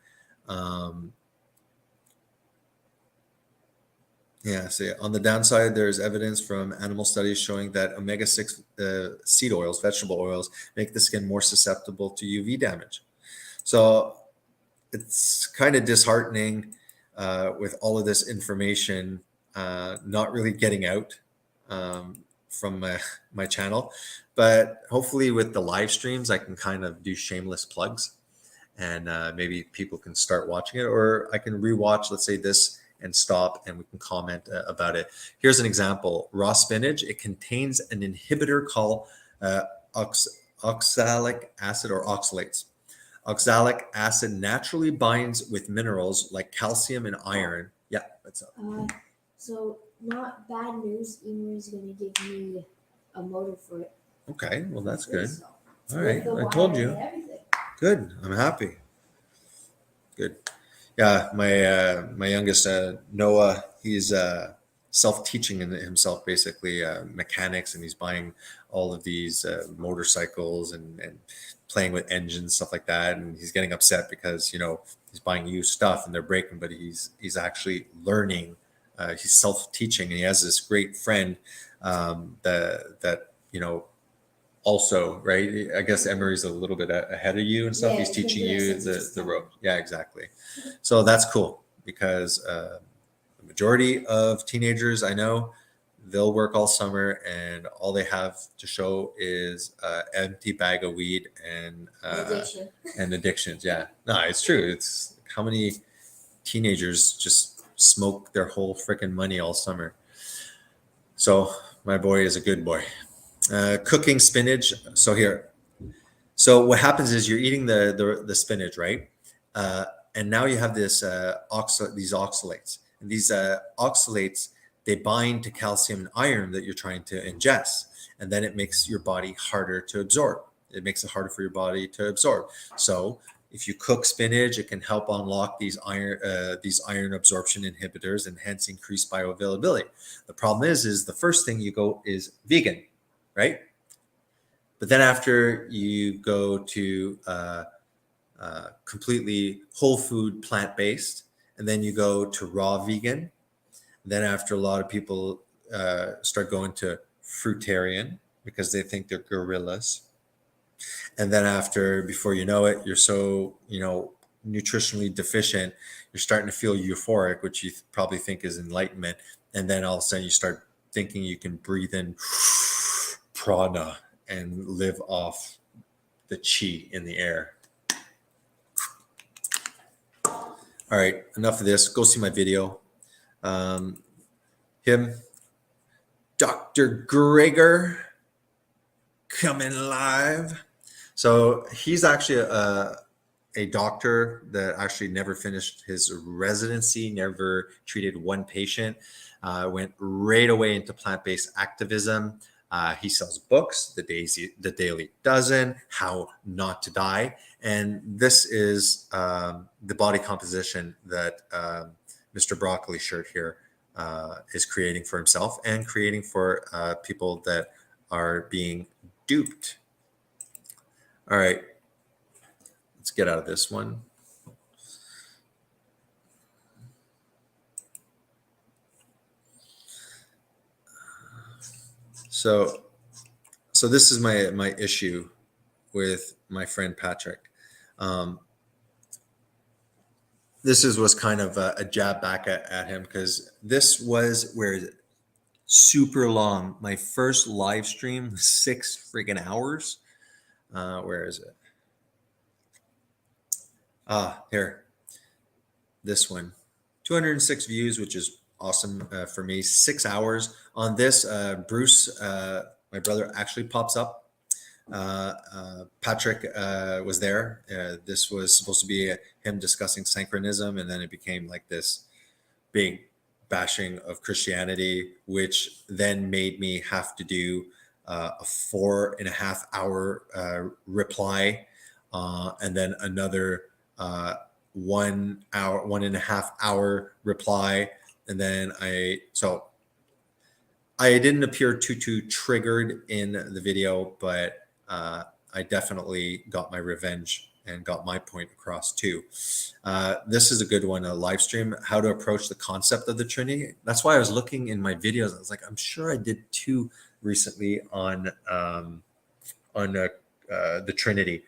Yeah, so on the downside, there's evidence from animal studies showing that omega-6 seed oils, vegetable oils, make the skin more susceptible to UV damage. So it's kind of disheartening with all of this information not really getting out from my channel. But hopefully with the live streams, I can kind of do shameless plugs and maybe people can start watching it, or I can rewatch, let's say, this and stop and we can comment about it. Here's an example. Raw spinach, it contains an inhibitor called oxalic acid or oxalates. Oxalic acid naturally binds with minerals like calcium and iron. Yeah, what's up? So not bad news. Emer is going to give me a motor for it. Okay, well that's good. So, All right, I told you. Good, I'm happy. Good. Yeah, my youngest Noah, he's self-teaching himself basically mechanics, and he's buying all of these motorcycles and playing with engines, stuff like that. And he's getting upset because he's buying used stuff and they're breaking, but he's actually learning. He's self-teaching, and he has this great friend that also, right? I guess Emery's a little bit ahead of you and stuff. Yeah, he's teaching you the road. Yeah, exactly. So that's cool because the majority of teenagers I know, they'll work all summer and all they have to show is empty bag of weed and addictions. Yeah, no, it's true. It's how many teenagers just smoke their whole freaking money all summer. So my boy is a good boy. Cooking spinach. So what happens is you're eating the spinach, right? And now you have these oxalates, and these oxalates, they bind to calcium and iron that you're trying to ingest, and then it makes your body harder to absorb. It makes it harder for your body to absorb. So if you cook spinach, it can help unlock these iron absorption inhibitors and hence increase bioavailability. The problem is the first thing you go is vegan, right? But then after you go to completely whole food plant-based, and then you go to raw vegan. Then after, a lot of people start going to fruitarian because they think they're gorillas. And then after, before you know it, you're so, nutritionally deficient, you're starting to feel euphoric, which you probably think is enlightenment. And then all of a sudden you start thinking you can breathe in prana and live off the chi in the air. All right, enough of this. Go see my video. Him, Dr. Gregor, coming live. So he's actually a doctor that actually never finished his residency, never treated one patient, went right away into plant-based activism. He sells books, the Daily Dozen, How Not to Die, and this is the body composition that Mr. Broccoli Shirt here is creating for himself and creating for people that are being duped. All right, let's get out of this one. So this is my issue with my friend Patrick. Was kind of a jab back at him, because this was, where is it? Super long. My first live stream was 6 freaking hours. Where is it? Here. This one. 206 views, which is awesome for me. 6 hours on this. Bruce, my brother, actually pops up. Patrick was there. This was supposed to be him discussing synchronism, and then it became like this big bashing of Christianity, which then made me have to do a 4.5 hour reply, and then another 1.5 hour reply, and then I didn't appear too triggered in the video, but I definitely got my revenge and got my point across too. This is a good one, a live stream, how to approach the concept of the Trinity. That's why I was looking in my videos. I was like, I'm sure I did 2 recently on the Trinity.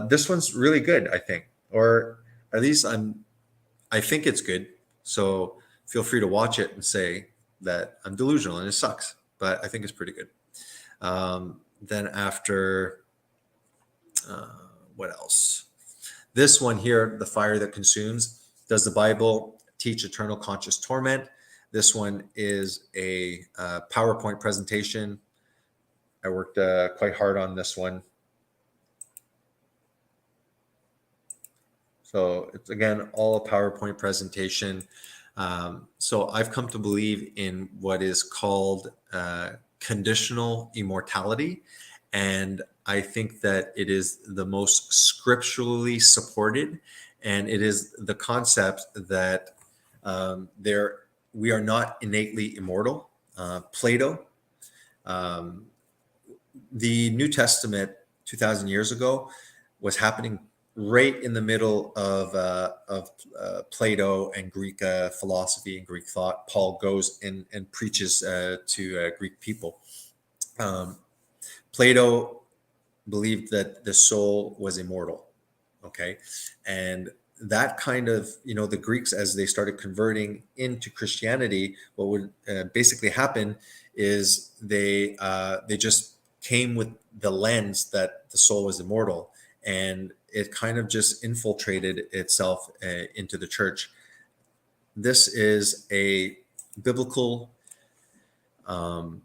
This one's really good, I think, or at least I think it's good. So feel free to watch it and say that I'm delusional and it sucks, but I think it's pretty good. Then after, what else? This one here, the fire that consumes. Does the Bible teach eternal conscious torment? This one is a PowerPoint presentation. I worked quite hard on this one. So it's, again, all a PowerPoint presentation. So I've come to believe in what is called conditional immortality. And I think that it is the most scripturally supported. And it is the concept that we are not innately immortal. Plato, the New Testament 2,000 years ago was happening right in the middle of Plato and Greek philosophy and Greek thought. Paul goes and preaches to Greek people. Plato believed that the soul was immortal. Okay. And that kind of, the Greeks, as they started converting into Christianity, what would basically happen is they just came with the lens that the soul was immortal, and it kind of just infiltrated itself into the church. This is a biblical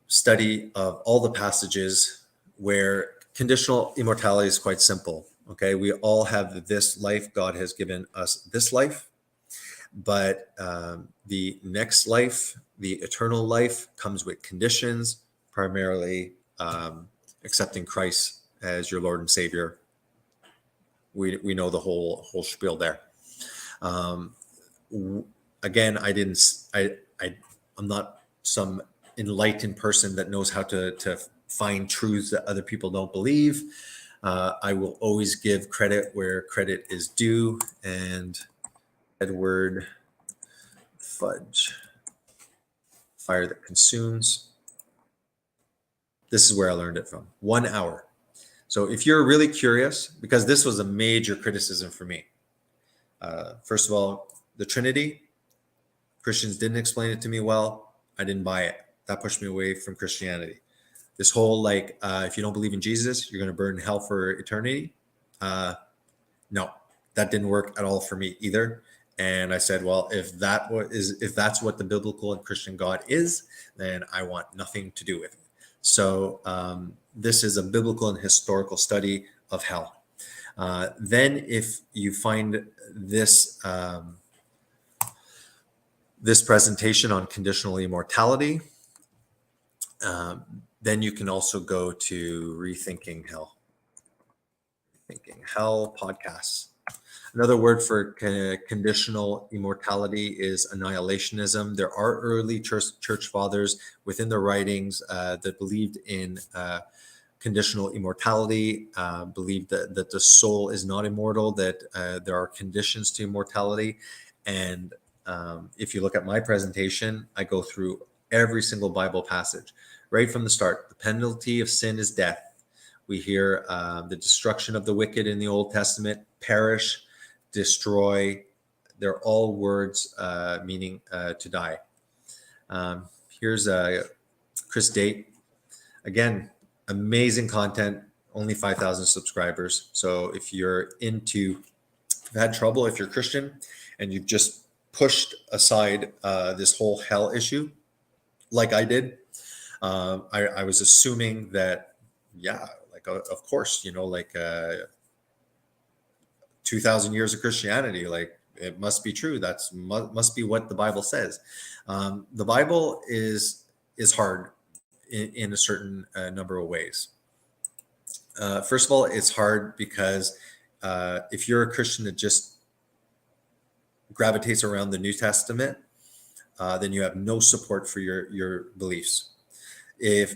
study of all the passages where conditional immortality is quite simple. Okay, we all have this life. God has given us this life, but the next life, the eternal life, comes with conditions, primarily accepting Christ as your Lord and Savior. We know the whole spiel there. Again, I'm not some enlightened person that knows how to find truths that other people don't believe. I will always give credit where credit is due. And Edward Fudge, fire that consumes. This is where I learned it from. 1 hour. So if you're really curious, because this was a major criticism for me. First of all, the Trinity, Christians didn't explain it to me well. I didn't buy it. That pushed me away from Christianity. This whole, if you don't believe in Jesus, you're going to burn in hell for eternity. No, that didn't work at all for me either. And I said, well, if that's what the biblical and Christian God is, then I want nothing to do with it. So this is a biblical and historical study of hell. Then if you find this this presentation on conditional immortality, then you can also go to Rethinking Hell. Thinking Hell podcasts. Another word for conditional immortality is annihilationism. There are early church fathers within their writings that believed in conditional immortality, believed that the soul is not immortal, that there are conditions to immortality. And if you look at my presentation, I go through every single Bible passage right from the start. The penalty of sin is death. We hear the destruction of the wicked in the Old Testament, perish, destroy. They're all words meaning to die. Here's Chris Date. Again, amazing content, only 5,000 subscribers. So if you're if you've had trouble, if you're Christian and you've just pushed aside this whole hell issue, like I did, I was assuming that, yeah, like, of course, 2,000 years of Christianity, like it must be true. That's must be what the Bible says. The Bible is hard in a certain number of ways. First of all, it's hard because if you're a Christian that just gravitates around the New Testament, then you have no support for your beliefs.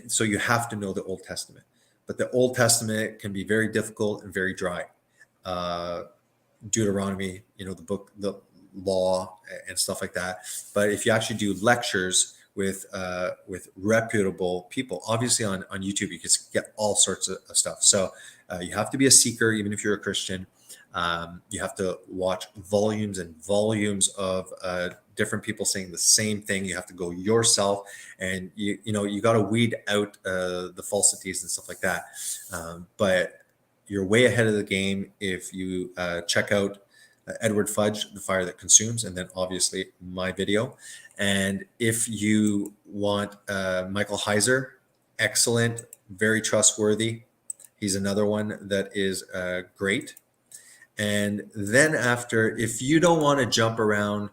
So you have to know the Old Testament. But the Old Testament can be very difficult and very dry. Deuteronomy, the book, the law, and stuff like that. But if you actually do lectures with reputable people, obviously on YouTube, you can get all sorts of stuff. So you have to be a seeker, even if you're a Christian. You have to watch volumes and volumes of different people saying the same thing. You have to go yourself, and you got to weed out the falsities and stuff like that. But you're way ahead of the game if you check out Edward Fudge, The Fire That Consumes, and then obviously my video. And if you want Michael Heiser, excellent, very trustworthy. He's another one that is great. And then after, if you don't want to jump around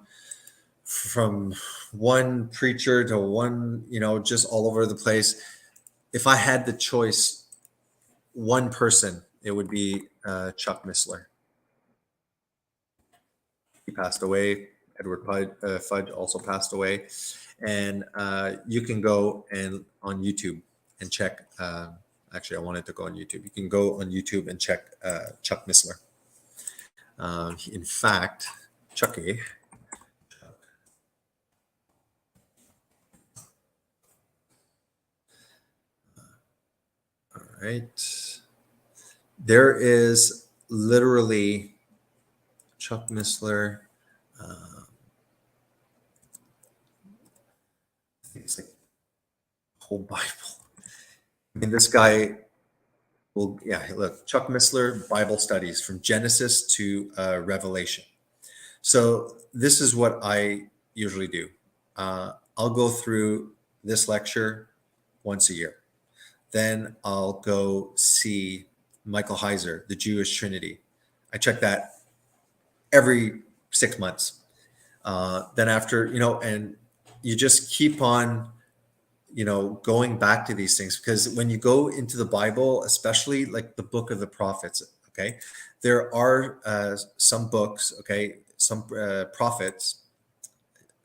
from one preacher to one, just all over the place, if I had the choice, one person, it would be Chuck Missler. He passed away. Edward Fudge also passed away. And you can go and on YouTube and check. Actually, I wanted to go on YouTube. You can go on YouTube and check Chuck Missler. In fact, Chucky. All right. There is literally Chuck Missler. It's like whole Bible. I mean, this guy will, look, Chuck Missler, Bible studies from Genesis to Revelation. So this is what I usually do. I'll go through this lecture once a year. Then I'll go see Michael Heiser, The Jewish Trinity. I check that every 6 months. Then after, and you just keep on, going back to these things, because when you go into the Bible, especially like the book of the prophets, okay, there are some books, okay, some prophets.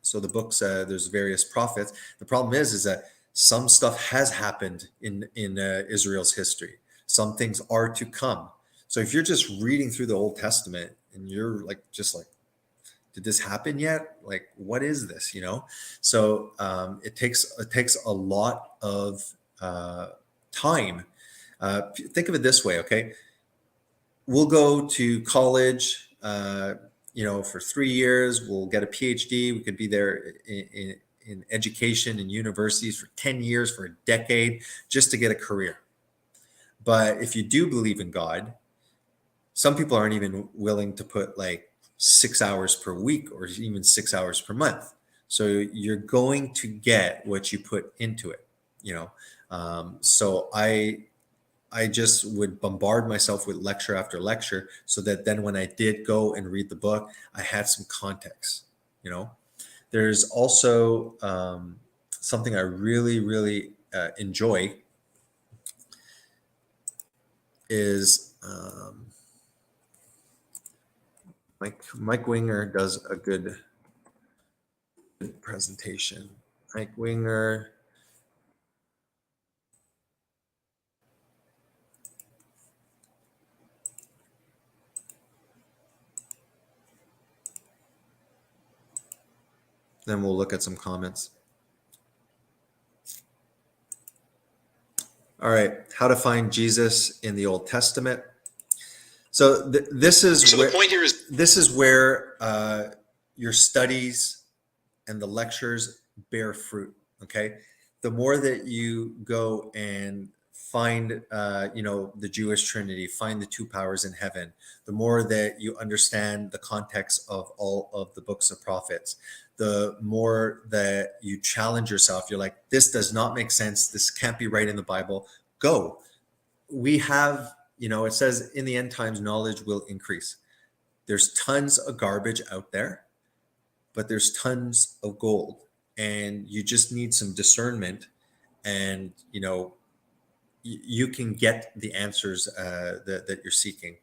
So the books, there's various prophets. The problem is that some stuff has happened in Israel's history. Some things are to come. So if you're just reading through the Old Testament and you're just like, did this happen yet? Like, what is this? So it takes a lot of time. Think of it this way, okay? We'll go to college, for 3 years. We'll get a PhD. We could be there in education and universities for 10 years, for a decade, just to get a career. But if you do believe in God, some people aren't even willing to put like 6 hours per week or even 6 hours per month. So you're going to get what you put into it, So I I just would bombard myself with lecture after lecture so that then when I did go and read the book, I had some context, you know. There's also something I really, really enjoy is Mike Winger does a good presentation. Mike Winger. Then we'll look at some comments. All right, how to find Jesus in the Old Testament. So this is So where the point here is this is where your studies and the lectures bear fruit. Okay, the more that you go and find, the Jewish Trinity, find the two powers in heaven, the more that you understand the context of all of the books of prophets, the more that you challenge yourself. You're like, this does not make sense. This can't be right in the Bible. Go. We have, it says in the end times, knowledge will increase. There's tons of garbage out there, but there's tons of gold, and you just need some discernment, and you can get the answers that you're seeking.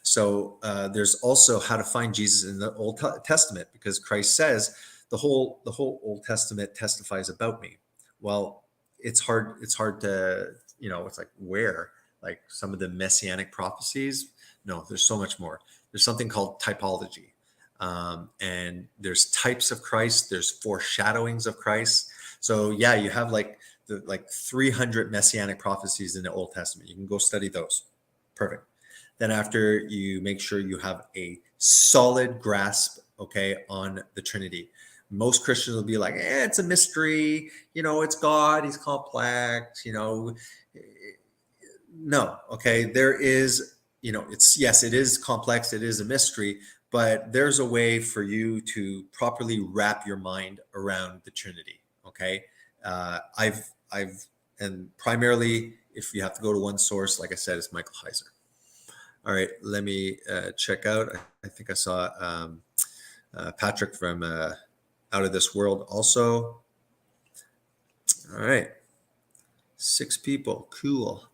So there's also how to find Jesus in the Old Testament, because Christ says the whole Old Testament testifies about me. Well, it's hard to, it's like, where, like some of the messianic prophecies. No, there's so much more. There's something called typology. And there's types of Christ, there's foreshadowings of Christ. So yeah, you have like 300 messianic prophecies in the Old Testament. You can go study those. Perfect. Then after, you make sure you have a solid grasp, okay, on the Trinity. Most Christians will be like, it's a mystery, it's God, he's complex, no, okay, there is, yes, it is complex, it is a mystery, but there's a way for you to properly wrap your mind around the Trinity. Okay, and primarily, if you have to go to one source, like I said, it's Michael Heiser. All right, let me check out. I think I saw Patrick from Out of This World also. All right, 6 people, cool.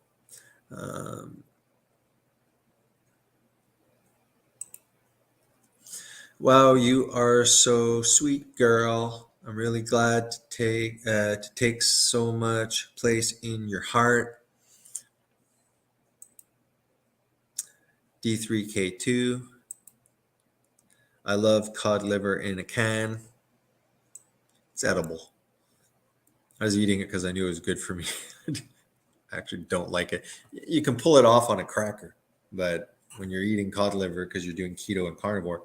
Wow, you are so sweet, girl. I'm really glad to take so much place in your heart. D3K2. I love cod liver in a can. It's edible. I was eating it because I knew it was good for me. I actually don't like it. You can pull it off on a cracker, but when you're eating cod liver because you're doing keto and carnivore,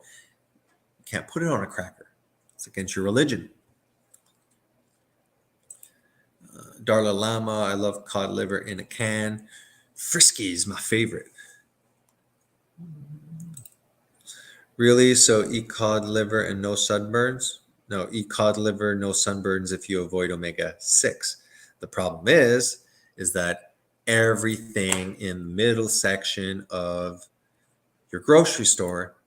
you can't put it on a cracker. It's against your religion. Darla Lama, I love cod liver in a can. Frisky is my favorite. Really? So eat cod liver and no sunburns? No, eat cod liver, no sunburns if you avoid omega-6. The problem is that everything in the middle section of your grocery store,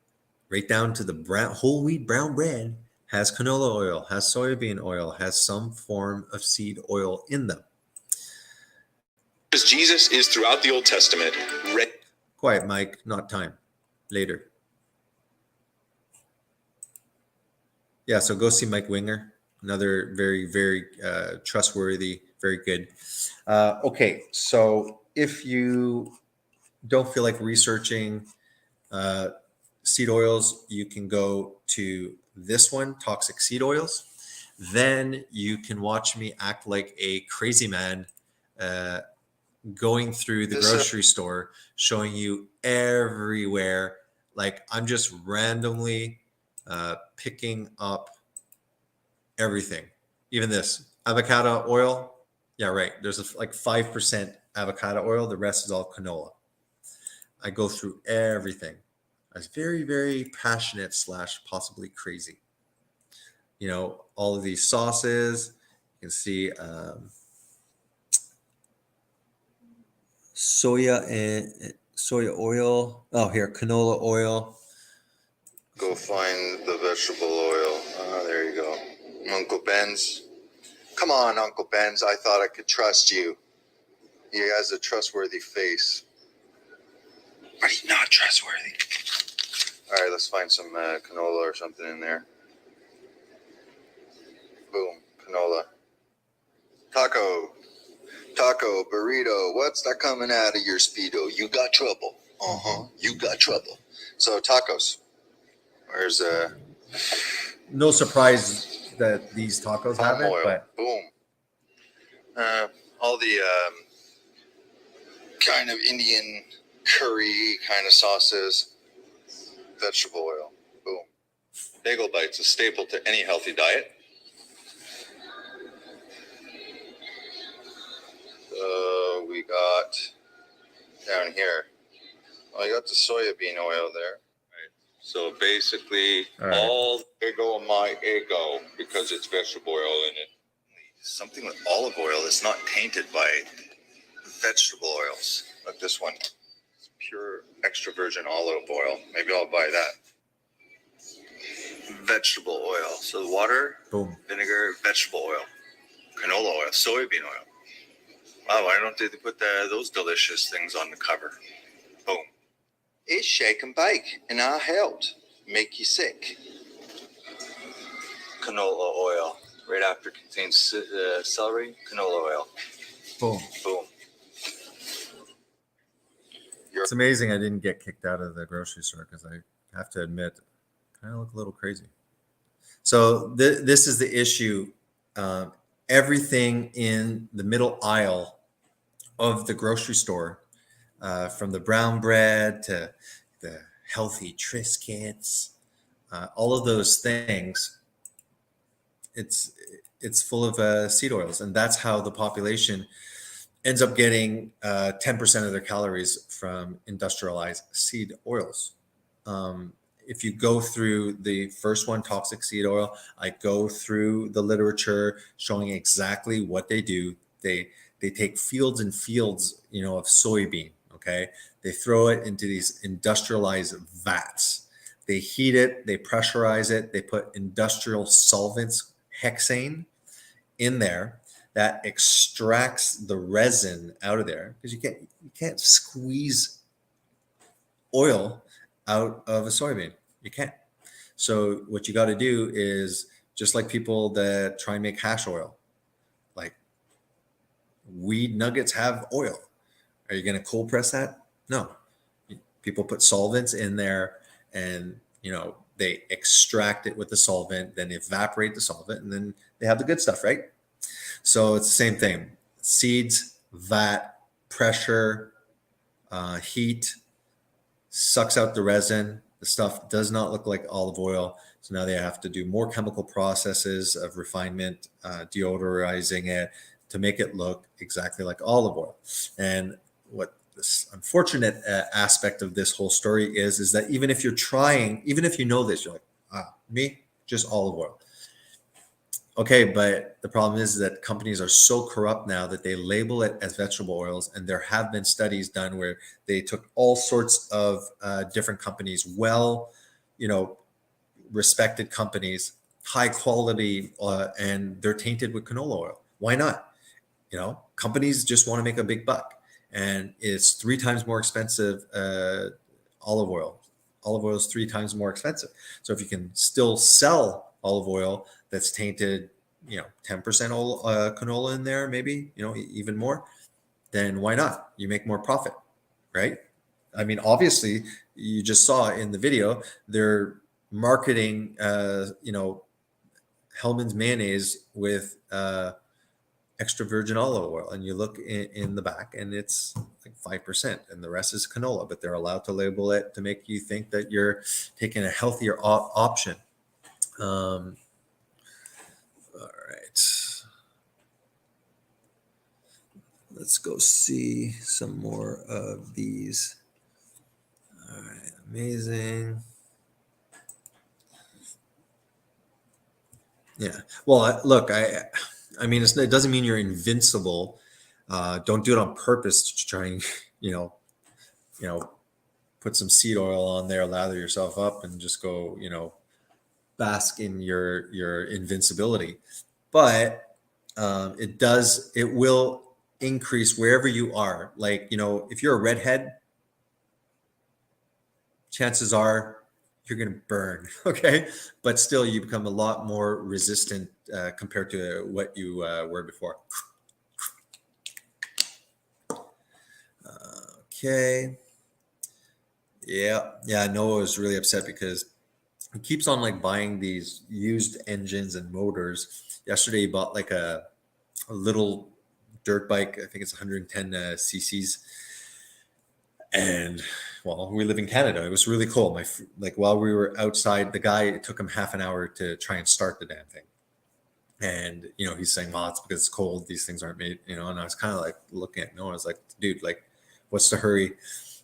right down to the whole wheat brown bread, has canola oil, has soybean oil, has some form of seed oil in them. Because Jesus is throughout the Old Testament. Quiet, Mike, not time. Later. Yeah, so go see Mike Winger, another very, very trustworthy, very good. Okay, so if you don't feel like researching seed oils, you can go to this one, Toxic Seed Oils. Then you can watch me act like a crazy man going through the grocery store, showing you everywhere. Like I'm just randomly picking up everything. Even this avocado oil. Yeah, right. There's like 5% avocado oil. The rest is all canola. I go through everything. I was very, very passionate / possibly crazy. All of these sauces. You can see soya oil. Oh, here, canola oil. Go find the vegetable oil. There you go. Uncle Ben's. Come on, Uncle Ben's. I thought I could trust you. He has a trustworthy face. But he's not trustworthy. All right, let's find some canola or something in there. Boom, canola. Taco, burrito. What's that coming out of your Speedo? You got trouble. You got trouble. So tacos. Where's No surprise that these tacos have palm it, oil? but Boom. All the kind of Indian curry kind of sauces. Vegetable oil. Boom. Bagel bites, a staple to any healthy diet. We got down here. Oh, you got the soybean oil there. So basically, All right. all ego my ego because it's vegetable oil in it. Something with olive oil that's not tainted by vegetable oils. Like this one. It's pure extra virgin olive oil. Maybe I'll buy that. Vegetable oil. So water, boom. vinegar, vegetable oil, canola oil, soybean oil. Wow, why don't they put those delicious things on the cover? Boom. It's shake and bake, and our health make you sick. Canola oil. Right after contains celery, canola oil. Boom. Boom. It's amazing I didn't get kicked out of the grocery store because I have to admit, I kind of look a little crazy. So this is the issue. Everything in the middle aisle of the grocery store, from the brown bread to the healthy Triscuits, all of those things, it's full of seed oils, and that's how the population ends up getting 10% of their calories from industrialized seed oils. If you go through the first one, toxic seed oil, I go through the literature showing exactly what they do. They take fields and fields, of soybean. Okay, they throw it into these industrialized vats. They heat it, they pressurize it, they put industrial solvents, hexane, in there that extracts the resin out of there, because you can't squeeze oil out of a soybean. You can't. So what you got to do is, just like people that try and make hash oil, like weed nuggets have oil. Are you going to cold press that? No. People put solvents in there, and they extract it with the solvent, then evaporate the solvent, and then they have the good stuff, right? So it's the same thing. Seeds, vat, pressure, heat, sucks out the resin. The stuff does not look like olive oil. So now they have to do more chemical processes of refinement, deodorizing it to make it look exactly like olive oil. And what this unfortunate aspect of this whole story is that even if you're trying, even if you know this, you're like, me, just olive oil. Okay, but the problem is that companies are so corrupt now that they label it as vegetable oils, and there have been studies done where they took all sorts of different companies, respected companies, high quality, and they're tainted with canola oil. Why not? Companies just want to make a big buck, and it's 3 times more expensive. Olive oil is 3 times more expensive. So if you can still sell olive oil that's tainted, 10% canola in there, maybe, even more, then why not? You make more profit, right? I mean, obviously, you just saw in the video, they're marketing, Hellmann's mayonnaise with extra virgin olive oil, and you look in the back, and it's like 5%, and the rest is canola, but they're allowed to label it to make you think that you're taking a healthier option. All right. Let's go see some more of these. All right, amazing. Yeah. Well, look, I mean, it doesn't mean you're invincible. Don't do it on purpose to try and, you know, put some seed oil on there, lather yourself up, and just go, bask in your invincibility. But it will increase wherever you are. Like, if you're a redhead, chances are you're going to burn. Okay. But still, you become a lot more resistant compared to what you were before. Okay. Yeah. Noah was really upset because he keeps on like buying these used engines and motors. Yesterday, he bought like a little dirt bike. I think it's 110 cc's. And well, we live in Canada. It was really cool. Like while we were outside, the guy, it took him half an hour to try and start the damn thing. And he's saying, "Well, it's because it's cold. These things aren't made." And I was kind of like looking at Noah. I was like, "Dude, like, what's the hurry?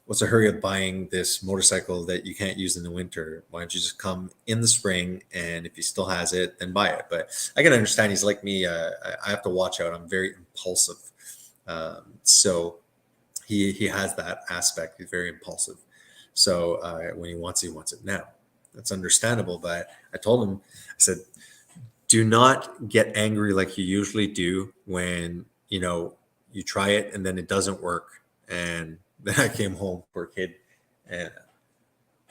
What's the hurry of buying this motorcycle that you can't use in the winter? Why don't you just come in the spring? And if he still has it, then buy it." But I can understand. He's like me. I have to watch out. I'm very impulsive. So he has that aspect. He's very impulsive. So when he wants it now. That's understandable. But I told him, I said, do not get angry like you usually do when, you try it and then it doesn't work. And then I came home, poor kid, and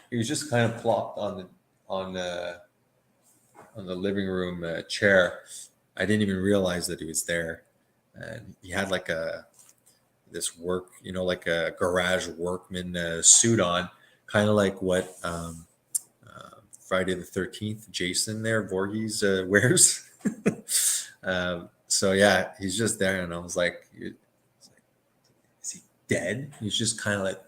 he was just kind of plopped on the living room chair. I didn't even realize that he was there. And he had like this work, like a garage workman suit on, kind of like what Friday the 13th Jason there, Voorhees wears. So yeah, he's just there, and I was like, is he dead? He's just kind of like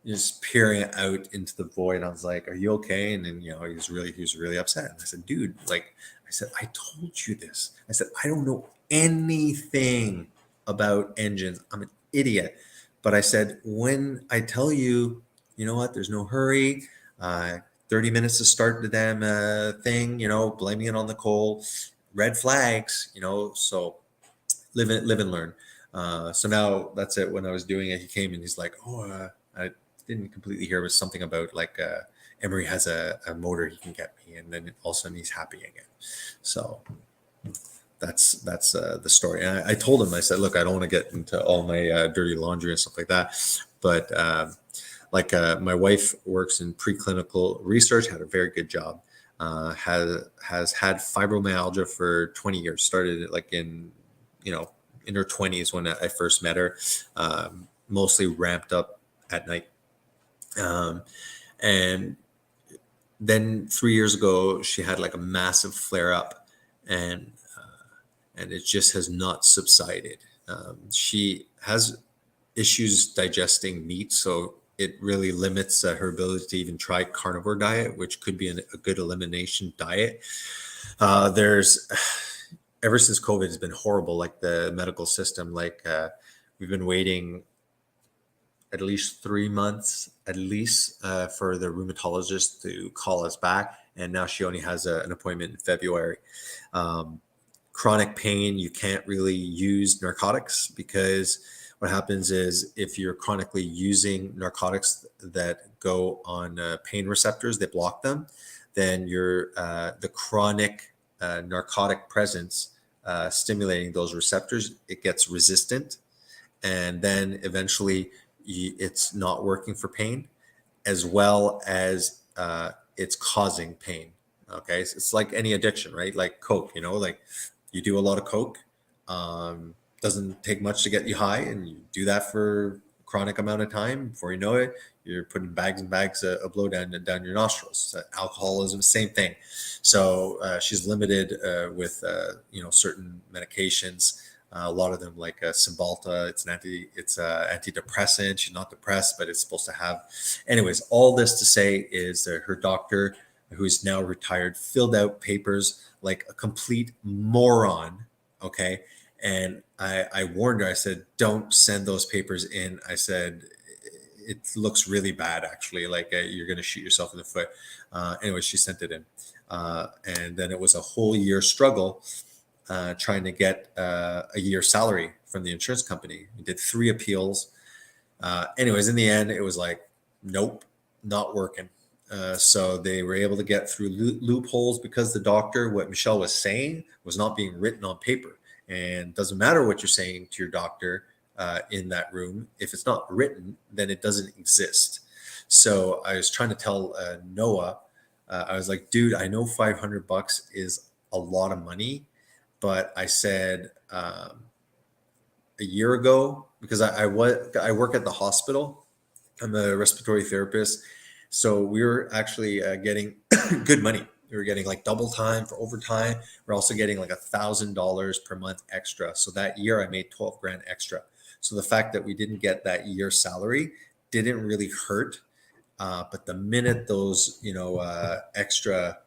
just peering out into the void. I was like, "Are you okay?" And then he was really upset. And I said, "Dude, like," I said, "I told you this." I said, "I don't know anything about engines. I'm an idiot." But I said, when I tell you, you know what, there's no hurry. 30 minutes to start the damn thing, blaming it on the coal, red flags, so live and learn. So now that's it. When I was doing it, he came and he's like, "Oh, I didn't completely hear. It was something about like Emery has a motor he can get me." And then all of a sudden he's happy again. So that's the story. And I told him, I said, "Look, I don't want to get into all my dirty laundry and stuff like that. But my wife works in preclinical research, had a very good job, has had fibromyalgia for 20 years, started it like in her 20s when I first met her, mostly ramped up at night. And then 3 years ago, she had like a massive flare up, and it just has not subsided. She has issues digesting meat, so it really limits her ability to even try carnivore diet, which could be a good elimination diet. There's ever since COVID has been horrible, like the medical system, like we've been waiting at least 3 months, for the rheumatologist to call us back. And now she only has an appointment in February. Chronic pain, you can't really use narcotics, because what happens is if you're chronically using narcotics that go on pain receptors, they block them, then the chronic narcotic presence stimulating those receptors, it gets resistant. And then eventually it's not working for pain, as well as it's causing pain. Okay. So it's like any addiction, right? Like Coke, like you do a lot of Coke, doesn't take much to get you high, and you do that for a chronic amount of time. Before you know it, you're putting bags and bags of blow down your nostrils. Alcoholism, same thing. So she's limited with certain medications. A lot of them, like Cymbalta, it's antidepressant. She's not depressed, but it's supposed to have. Anyways, all this to say is that her doctor, who is now retired, filled out papers like a complete moron. Okay. And I warned her, I said, "Don't send those papers in." I said, "It looks really bad, actually. Like you're going to shoot yourself in the foot." Anyway, she sent it in. And then it was a whole year struggle trying to get a year's salary from the insurance company. We did 3 appeals. Anyways, in the end, it was like, nope, not working. So they were able to get through loopholes because the doctor, what Michelle was saying, was not being written on paper. And doesn't matter what you're saying to your doctor in that room. If it's not written, then it doesn't exist. So I was trying to tell Noah, I was like, dude, I know $500 is a lot of money, but I said a year ago, because I work at the hospital. I'm a respiratory therapist. So we were actually getting good money. We were getting like double time for overtime. We're also getting like $1,000 per month extra. So that year I made 12 grand extra. So the fact that we didn't get that year's salary didn't really hurt. But the minute those, extra,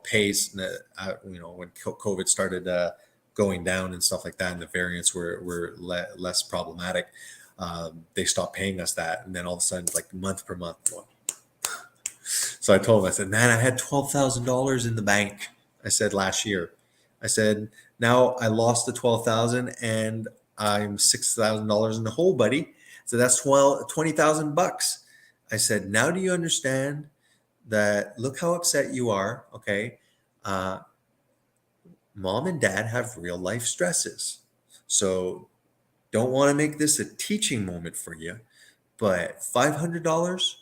pays, when COVID started going down and stuff like that, and the variants were less problematic, they stopped paying us that. And then all of a sudden, like month per month. So I told him, I said, man, I had $12,000 in the bank. I said last year, I said, now I lost the 12,000 and I'm $6,000 in the hole, buddy. So that's $20,000. I said, now do you understand that? Look how upset you are. Okay. Mom and dad have real life stresses. So don't want to make this a teaching moment for you, but $500,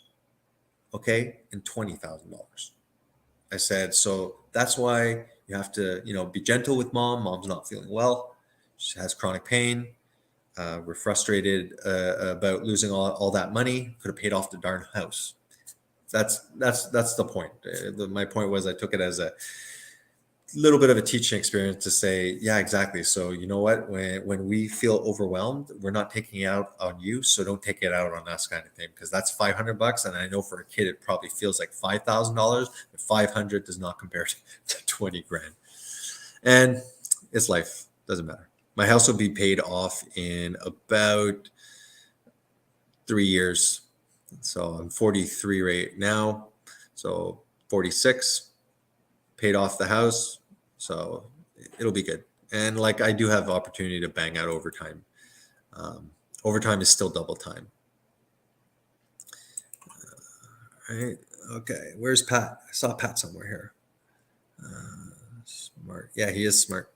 okay, and $20,000. I said, so that's why you have to, be gentle with mom. Mom's not feeling well. She has chronic pain. We're frustrated about losing all that money. Could have paid off the darn house. That's the point. My point was I took it as a little bit of a teaching experience to say, yeah, exactly. So you know what? When we feel overwhelmed, we're not taking it out on you. So don't take it out on us, kind of thing, because that's $500. And I know for a kid, it probably feels like $5,000, but 500 does not compare to 20 grand. And it's life. Doesn't matter. My house will be paid off in about 3 years. So I'm 43 right now. So 46, paid off the house. So it'll be good. And like I do have opportunity to bang out overtime. Overtime is still double time. All right. Okay. Where's Pat? I saw Pat somewhere here. Smart. Yeah, he is smart.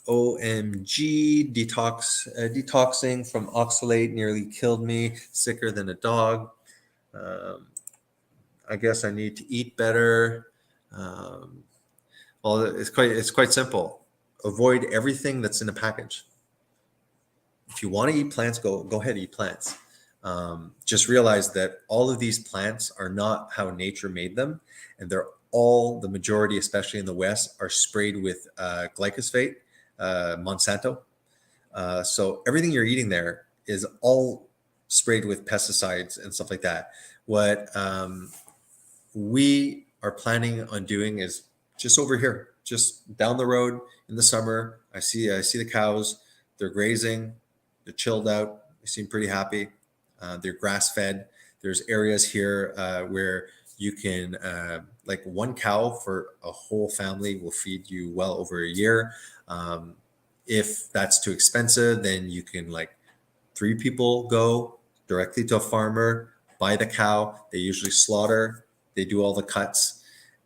OMG, detoxing from oxalate nearly killed me. Sicker than a dog. I guess I need to eat better. Well, it's quite simple. Avoid everything that's in a package. If you want to eat plants, go ahead and eat plants. Just realize that all of these plants are not how nature made them, and the majority, especially in the West, are sprayed with glyphosate, Monsanto. So everything you're eating there is all sprayed with pesticides and stuff like that. What we are planning on doing is just over here, just down the road in the summer. I see the cows. They're grazing. They're chilled out. They seem pretty happy. They're grass fed. There's areas here where you can, like one cow for a whole family will feed you well over a year. If that's too expensive, then you can 3 people go directly to a farmer, buy the cow. They usually slaughter. They do all the cuts.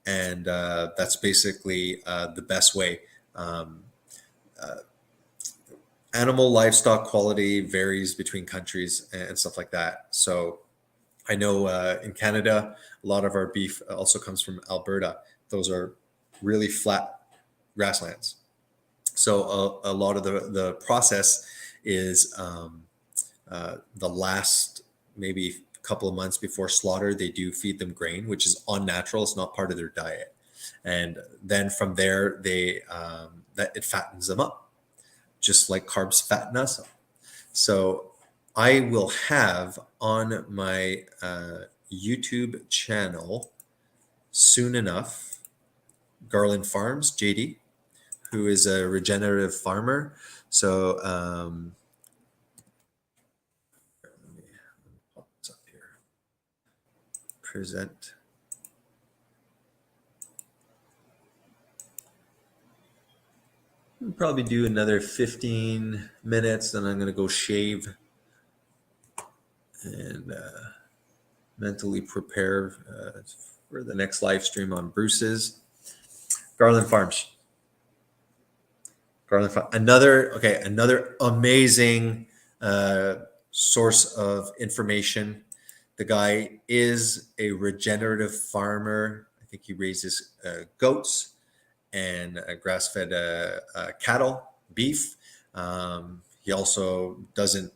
And that's basically the best way. Animal livestock quality varies between countries and stuff like that. So I know in Canada, a lot of our beef also comes from Alberta. Those are really flat grasslands. So a lot of the process is the last maybe couple of months before slaughter, they do feed them grain, which is unnatural. It's not part of their diet. And then from there, that it fattens them up, just like carbs fatten us up. So I will have on my YouTube channel soon enough, Garland Farms, JD, who is a regenerative farmer. So let me pop this up here. Present. I'll probably do another 15 minutes, then I'm going to go shave and mentally prepare for the next live stream on Bruce's Garland Farms. Garland Farm, another amazing source of information. The guy is a regenerative farmer. I think he raises goats and grass-fed cattle, beef. He also doesn't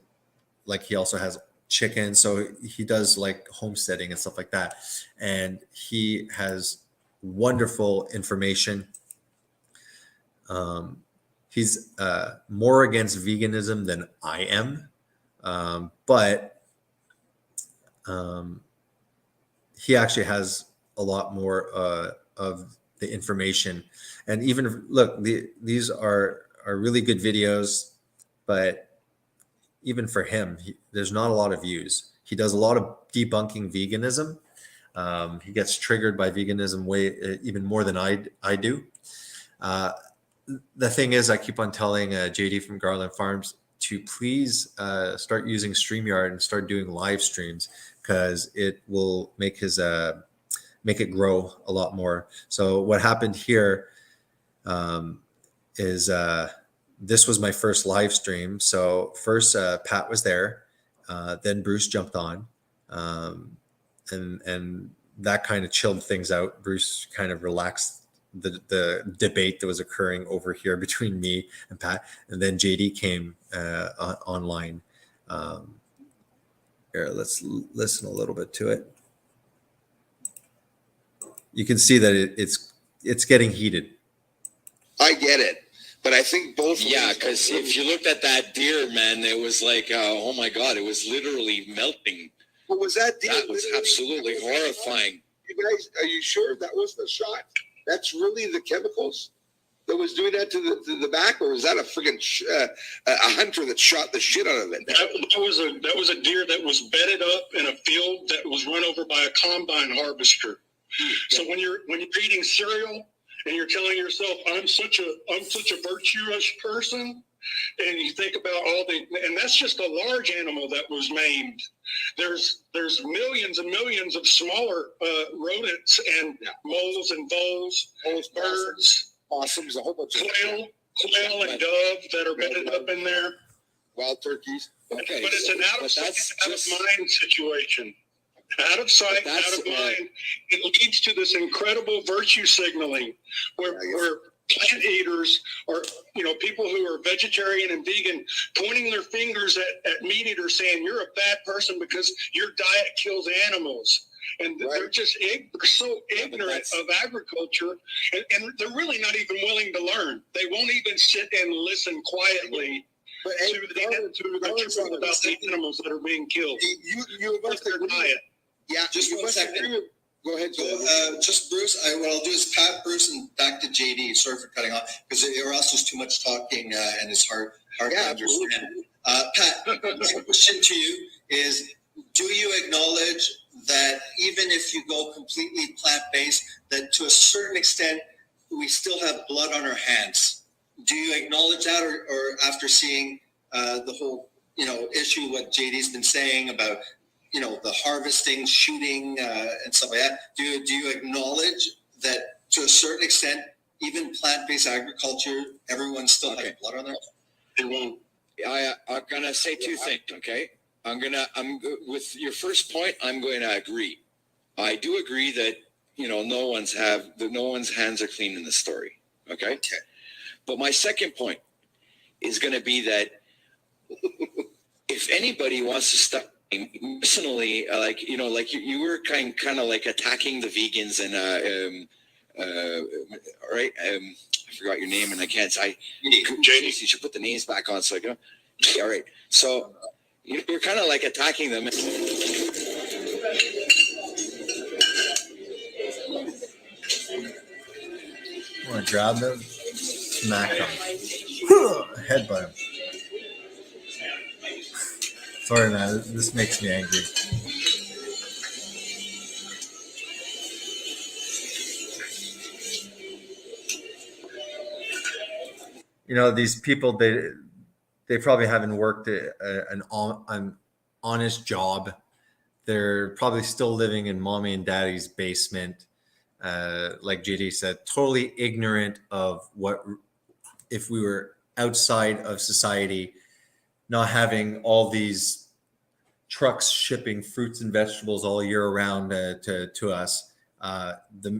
he also has chickens, so he does like homesteading and stuff like that. And he has wonderful information. He's more against veganism than I am, but he actually has a lot more of the information. And even look, these are really good videos, but even for him, there's not a lot of views. He does a lot of debunking veganism. He gets triggered by veganism way even more than I do. The thing is, I keep on telling JD from Garland Farms to please start using StreamYard and start doing live streams, because it will make make it grow a lot more. So what happened here is this was my first live stream. So first Pat was there, then Bruce jumped on, and that kind of chilled things out. Bruce kind of relaxed the debate that was occurring over here between me and Pat, and then JD came online. Here, let's listen a little bit to it. You can see that it's getting heated. I get it, but I think both. Yeah, because if you looked at that deer, man, it was like, oh my God, it was literally melting. What was that deer? That was absolutely horrifying. You guys, are you sure that was the shot? That's really the chemicals that was doing that to the back, or is that a freaking a hunter that shot the shit out of it? That was a deer that was bedded up in a field that was run over by a combine harvester. So when you're eating cereal and you're telling yourself, I'm such a virtuous person, and you think about and that's just a large animal that was maimed. There's millions and millions of smaller rodents and moles and voles, birds, possums, a whole bunch of quail and dove that are bedded up in there. wild turkeys. Okay, But it's an out of sight, out of mind situation. Out of sight, out of mind. It leads to this incredible virtue signaling where plant eaters or people who are vegetarian and vegan pointing their fingers at meat eaters saying you're a bad person because your diet kills animals. And they're just they're so ignorant of agriculture, and they're really not even willing to learn. They won't even sit and listen quietly to the truth about the animals that are being killed. You must their diet. Yeah, Just one second. Go ahead. Just Bruce, what I'll do is Pat, Bruce, and back to JD. Sorry for cutting off, because or else there's too much talking and it's hard to understand. Pat, my question to you is, do you acknowledge that even if you go completely plant-based, that to a certain extent, we still have blood on our hands? Do you acknowledge that, or after seeing the whole, issue, what JD's been saying about, the harvesting, shooting, and stuff like that, do you acknowledge that to a certain extent, even plant-based agriculture, everyone still has blood on their hands? They won't. I'm gonna say two things, okay? I'm with your first point, I'm going to agree. I do agree that no one's hands are clean in the story. Okay. But my second point is going to be that if anybody wants to stop personally, like you were kind of like attacking the vegans and all right, I forgot your name and I can't. JD, you should put the names back on so I can. All right, so. You're kind of like attacking them. I want to grab them, smack them, headbutt them. Sorry, man. This makes me angry. these people, they probably haven't worked an honest job. They're probably still living in mommy and daddy's basement. Like JD said, totally ignorant of what if we were outside of society, not having all these trucks shipping fruits and vegetables all year round to us.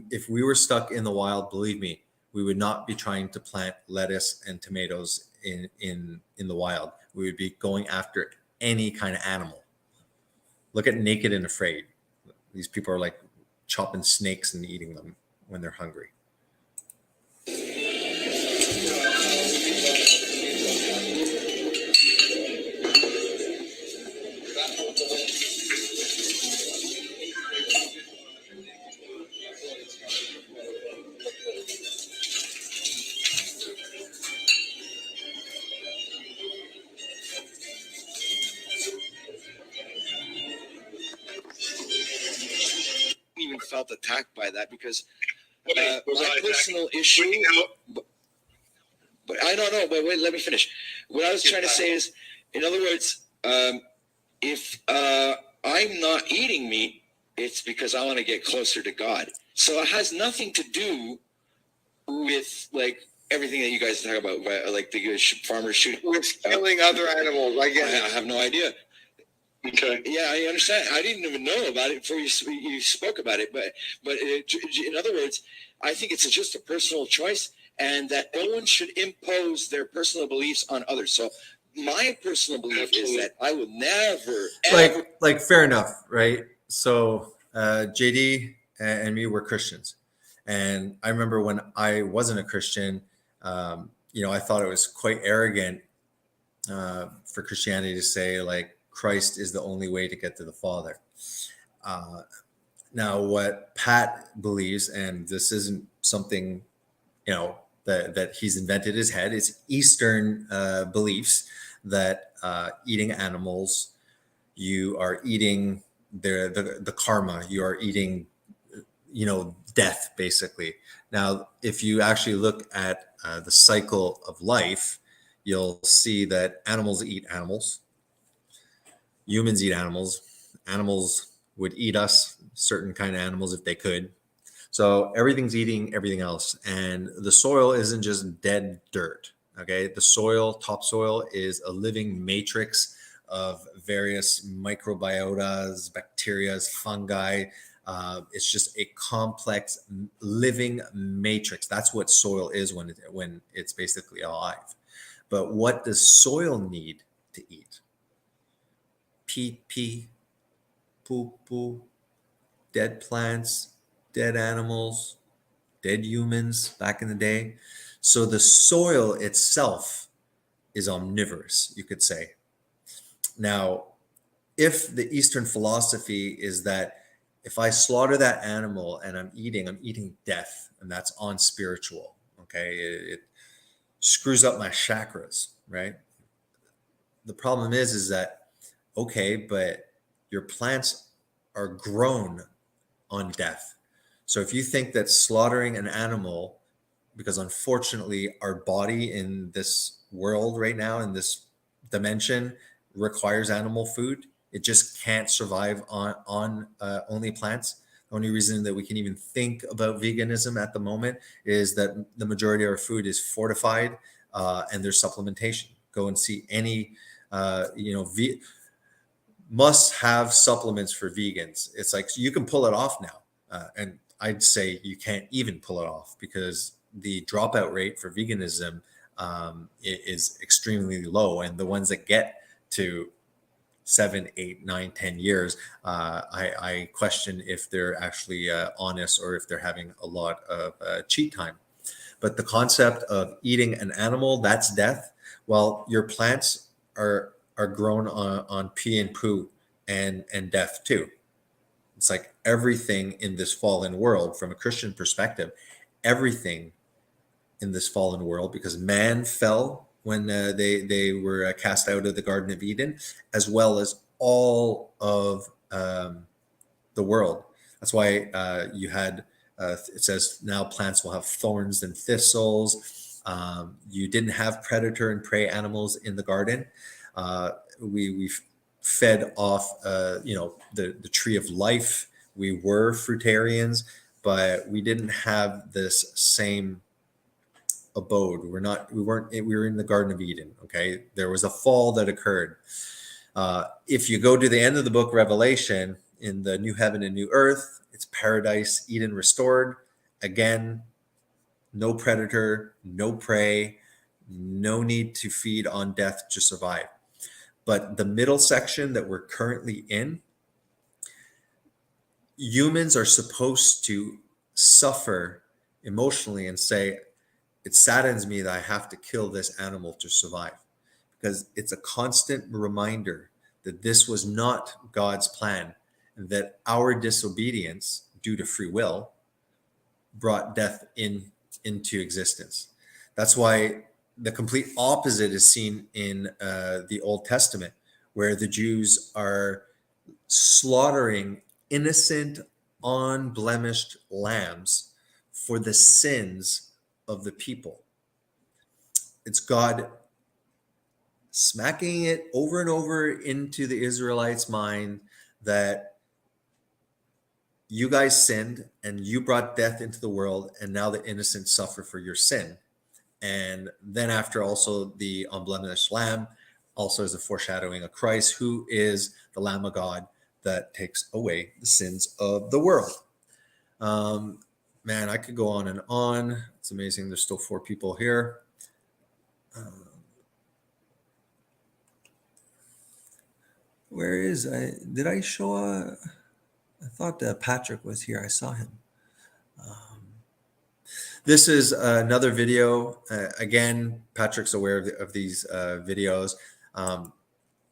If we were stuck in the wild, believe me, we would not be trying to plant lettuce and tomatoes in the wild. We would be going after any kind of animal. Look at Naked and Afraid. These people are like chopping snakes and eating them when they're hungry. Even felt attacked by that because Okay, was my I personal issue. pointing out? But I don't know. But wait, let me finish. What I was trying to say is, in other words, if I'm not eating meat, it's because I want to get closer to God. So it has nothing to do with like everything that you guys talk about, like the farmers shooting. With killing other animals, I get I it. have no idea. Okay. Yeah, I understand. I didn't even know about it before you spoke about it. But in other words, I think it's just a personal choice, and that no one should impose their personal beliefs on others. So my personal belief is that I will never, ever. Like fair enough, right? So JD and me were Christians, and I remember when I wasn't a Christian, I thought it was quite arrogant for Christianity to say like Christ is the only way to get to the Father. Now, what Pat believes, and this isn't something that he's invented his head, is Eastern beliefs that eating animals, you are eating the karma, you are eating death basically. Now, if you actually look at the cycle of life, you'll see that animals eat animals, humans eat animals, animals would eat us, certain kind of animals if they could. So everything's eating everything else, and the soil isn't just dead dirt. Okay, the soil, topsoil, is a living matrix of various microbiotas, bacteria, fungi. It's just a complex living matrix. That's what soil is when it's basically alive. But what does soil need to eat? Pee, poo, dead plants, dead animals, dead humans back in the day. So the soil itself is omnivorous, you could say. Now, if the Eastern philosophy is that if I slaughter that animal and I'm eating death, and that's unspiritual, okay? It screws up my chakras, right? The problem is that, okay, but your plants are grown on death. So if you think that slaughtering an animal, because unfortunately our body in this world right now, in this dimension, requires animal food, it just can't survive on only plants. The only reason that we can even think about veganism at the moment is that the majority of our food is fortified and there's supplementation. Go and see any, must have supplements for vegans. It's like you can pull it off now. And I'd say you can't even pull it off because the dropout rate for veganism is extremely low. And the ones that get to 7, 8, 9, 10 years, I question if they're actually honest or if they're having a lot of cheat time. But the concept of eating an animal, that's death. Well, your plants are grown on pee and poo and death too. It's like everything in this fallen world, from a Christian perspective, everything in this fallen world, because man fell when they were cast out of the Garden of Eden, as well as all of the world. That's why you had, it says now plants will have thorns and thistles. You didn't have predator and prey animals in the garden. We fed off, the tree of life. We were fruitarians, but we didn't have this same abode. We were in the Garden of Eden. Okay. There was a fall that occurred. If you go to the end of the book, Revelation, in the new heaven and new earth, it's paradise, Eden restored. Again, no predator, no prey, no need to feed on death to survive. But the middle section that we're currently in, humans are supposed to suffer emotionally and say, it saddens me that I have to kill this animal to survive, because it's a constant reminder that this was not God's plan, and that our disobedience due to free will brought death into existence. That's why the complete opposite is seen in the Old Testament, where the Jews are slaughtering innocent, unblemished lambs for the sins of the people. It's God smacking it over and over into the Israelites' mind that you guys sinned and you brought death into the world, and now the innocent suffer for your sin. And then after, also the unblemished lamb also is a foreshadowing of Christ, who is the Lamb of God that takes away the sins of the world. Man, I could go on and on. It's amazing. There's still 4 people here. Where is did I show I thought Patrick was here. I saw him. This is another video. Again, Patrick's aware of these videos.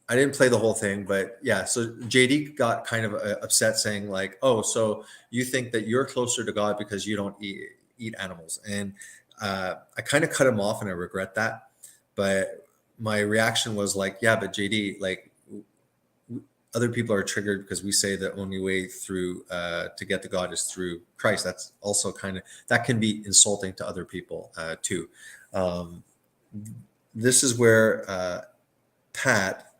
I didn't play the whole thing, but yeah. So JD got kind of upset, saying like, "Oh, so you think that you're closer to God because you don't eat animals?" And I kind of cut him off, and I regret that. But my reaction was like, "Yeah, but JD, like, other people are triggered because we say the only way through to get to God is through Christ." That's also that can be insulting to other people too. This is where Pat,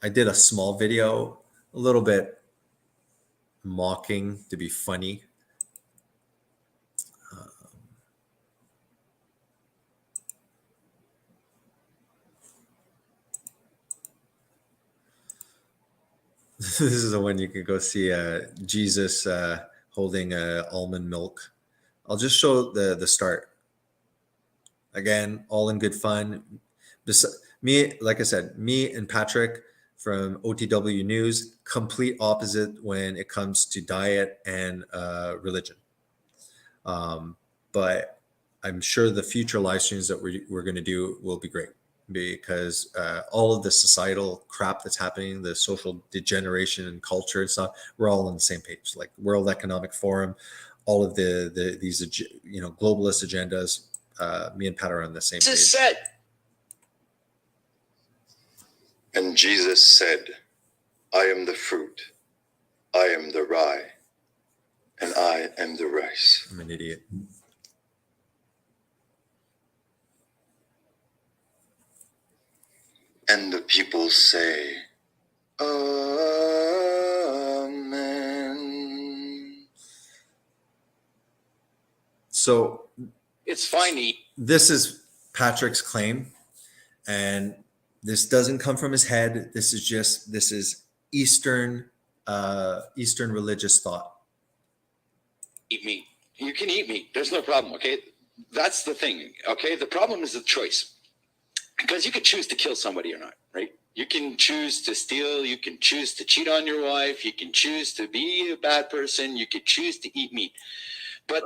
I did a small video, a little bit mocking to be funny. This is the one you could go see Jesus holding almond milk. I'll just show the start. Again, all in good fun. Me, like I said, me and Patrick from OTW News, complete opposite when it comes to diet and religion. But I'm sure the future live streams that we're going to do will be great, because all of the societal crap that's happening, the social degeneration and culture and stuff, we're all on the same page. Like World Economic Forum, all of these globalist agendas. Me and Pat are on the same page. Said. And Jesus said, I am the fruit, I am the rye, and I am the rice. I'm an idiot. And the people say, Amen. So It's fine. this is Patrick's claim, and this doesn't come from his head. This is Eastern religious thought. Eat meat. You can eat meat. There's no problem. Okay. That's the thing. Okay. The problem is the choice, because you could choose to kill somebody or not, right? You can choose to steal. You can choose to cheat on your wife. You can choose to be a bad person. You could choose to eat meat. But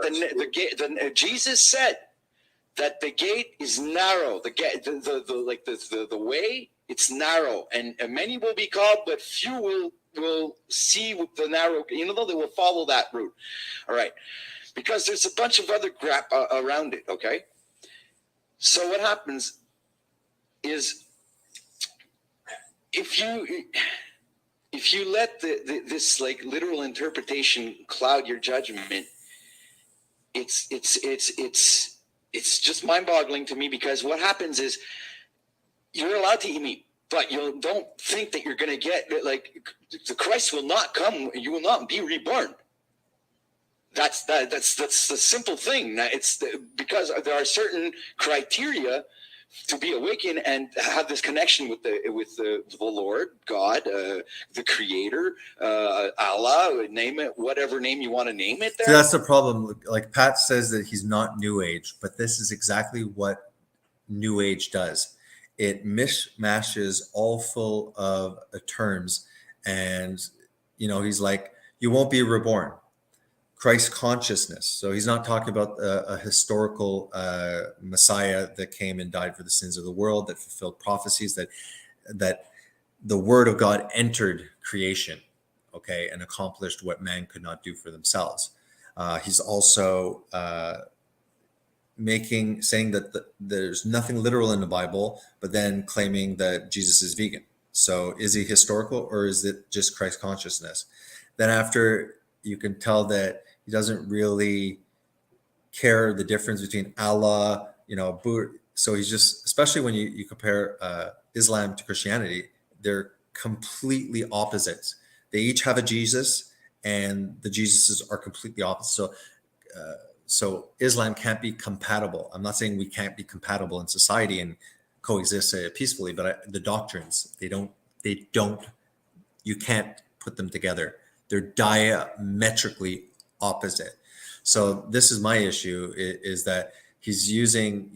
Jesus said that the gate is narrow. The way, it's narrow, and many will be called, but few will see the narrow. They will follow that route. All right, because there's a bunch of other crap around it. Okay, so what happens is if you let this like literal interpretation cloud your judgment, it's It's just mind-boggling to me, because what happens is you're allowed to eat meat, but you don't think that you're going to get, like, the Christ will not come. You will not be reborn. That's the simple thing. It's because there are certain criteria to be awakened and have this connection with the Lord God, the Creator, Allah, name it whatever name you want to name it. So that's the problem. Like Pat says that he's not New Age, but this is exactly what New Age does. It mishmashes all full of terms, and he's like, you won't be reborn. Christ consciousness. So he's not talking about a historical Messiah that came and died for the sins of the world, that fulfilled prophecies, that the Word of God entered creation, okay, and accomplished what man could not do for themselves. He's also saying that there's nothing literal in the Bible, but then claiming that Jesus is vegan. So is he historical, or is it just Christ consciousness? Then after, you can tell that he doesn't really care the difference between Allah, Buddha. So he's just, especially when you compare Islam to Christianity, they're completely opposites. They each have a Jesus, and the Jesuses are completely opposite. So Islam can't be compatible. I'm not saying we can't be compatible in society and coexist peacefully, but the doctrines, you can't put them together. They're diametrically opposite. So this is my issue, is that he's using,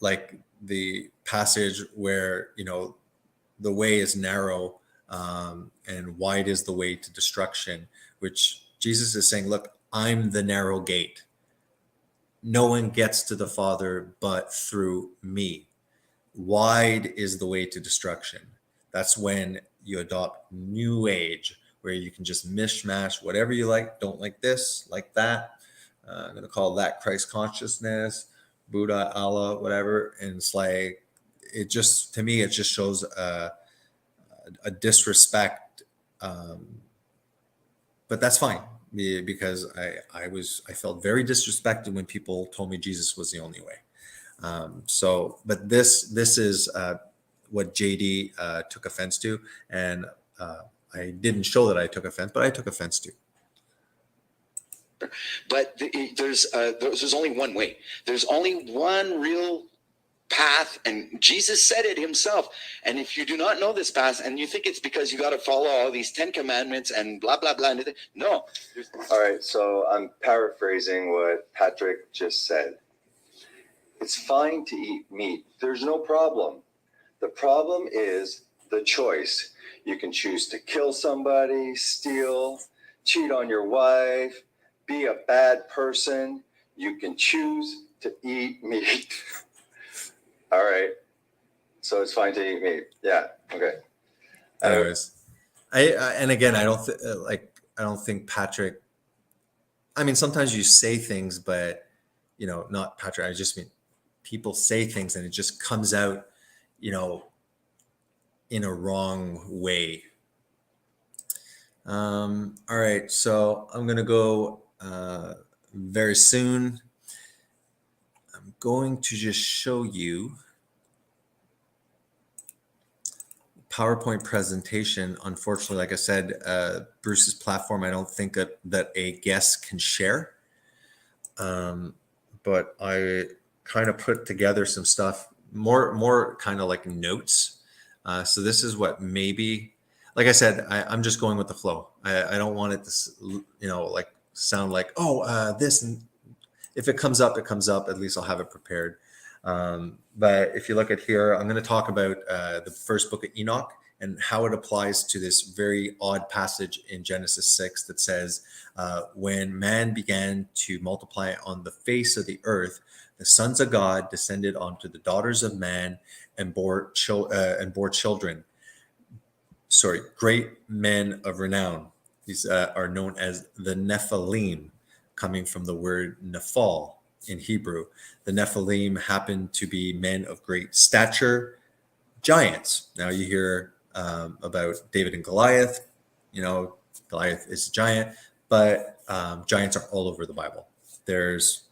like the passage where, the way is narrow and wide is the way to destruction, which Jesus is saying, look, I'm the narrow gate. No one gets to the Father but through me. Wide is the way to destruction. That's when you adopt New Age, where you can just mishmash whatever you like. Don't like this, like that. I'm going to call that Christ consciousness, Buddha, Allah, whatever. And it's like, to me, it just shows a disrespect. But that's fine, because I felt very disrespected when people told me Jesus was the only way. But this is what JD took offense to, and I didn't show that I took offense, but I took offense to. But there's only one way. There's only one real path, and Jesus said it himself. And if you do not know this path, and you think it's because you got to follow all these 10 commandments and blah blah blah, no. All right, so I'm paraphrasing what Patrick just said. It's fine to eat meat. There's no problem. The problem is the choice. You can choose to kill somebody, steal, cheat on your wife, be a bad person. You can choose to eat meat. All right. So it's fine to eat meat. Yeah. Okay. Anyways, and again, I don't think Patrick. I mean, sometimes you say things, but not Patrick. I just mean people say things, and it just comes out, in a wrong way. All right, so I'm gonna go very soon. I'm going to just show you PowerPoint presentation. Unfortunately, like I said, Bruce's platform, I don't think that a guest can share. But I kind of put together some stuff, more kind of like notes. So this is what maybe, like I said, I'm just going with the flow. I don't want it to, like sound like, this, and if it comes up, it comes up. At least I'll have it prepared. But if you look at here, I'm going to talk about the first book of Enoch and how it applies to this very odd passage in Genesis 6 that says, when man began to multiply on the face of the earth, the sons of God descended onto the daughters of man and bore children. Great men of renown. These are known as the Nephilim, coming from the word Nephal in Hebrew. The Nephilim happened to be men of great stature, giants. Now you hear about David and Goliath. Goliath is a giant, but giants are all over the Bible. There's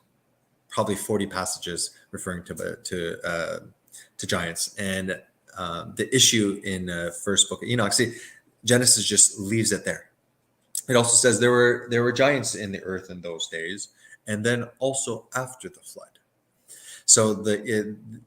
probably 40 passages referring to giants. And the issue in first book of Enoch, see, Genesis just leaves it there. It also says there were giants in the earth in those days, and then also after the flood. So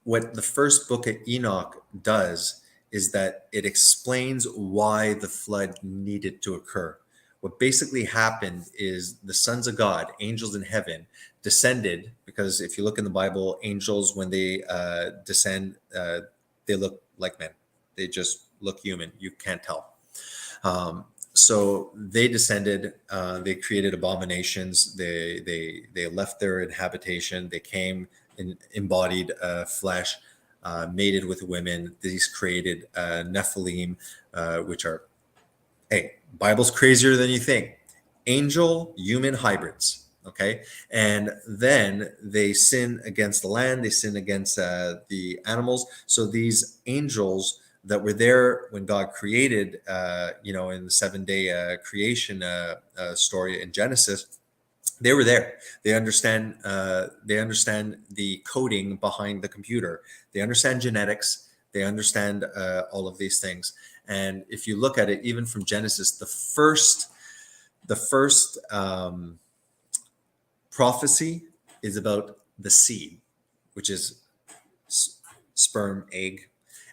what the first book of Enoch does is that it explains why the flood needed to occur. What basically happened is the sons of God, angels in heaven, descended, because if you look in the Bible, angels, when they descend, they look like men. They just look human. You can't tell. So they descended, they created abominations. They left their habitation. They came in embodied flesh, mated with women. These created Nephilim, which are, hey, Bible's crazier than you think. Angel human hybrids. Okay. And then they sin against the land. They sin against the animals. So these angels that were there when God created, in the 7-day creation story in Genesis, they were there. They understand the coding behind the computer. They understand genetics. They understand all of these things. And if you look at it, even from Genesis, the first prophecy is about the seed, which is sperm, egg.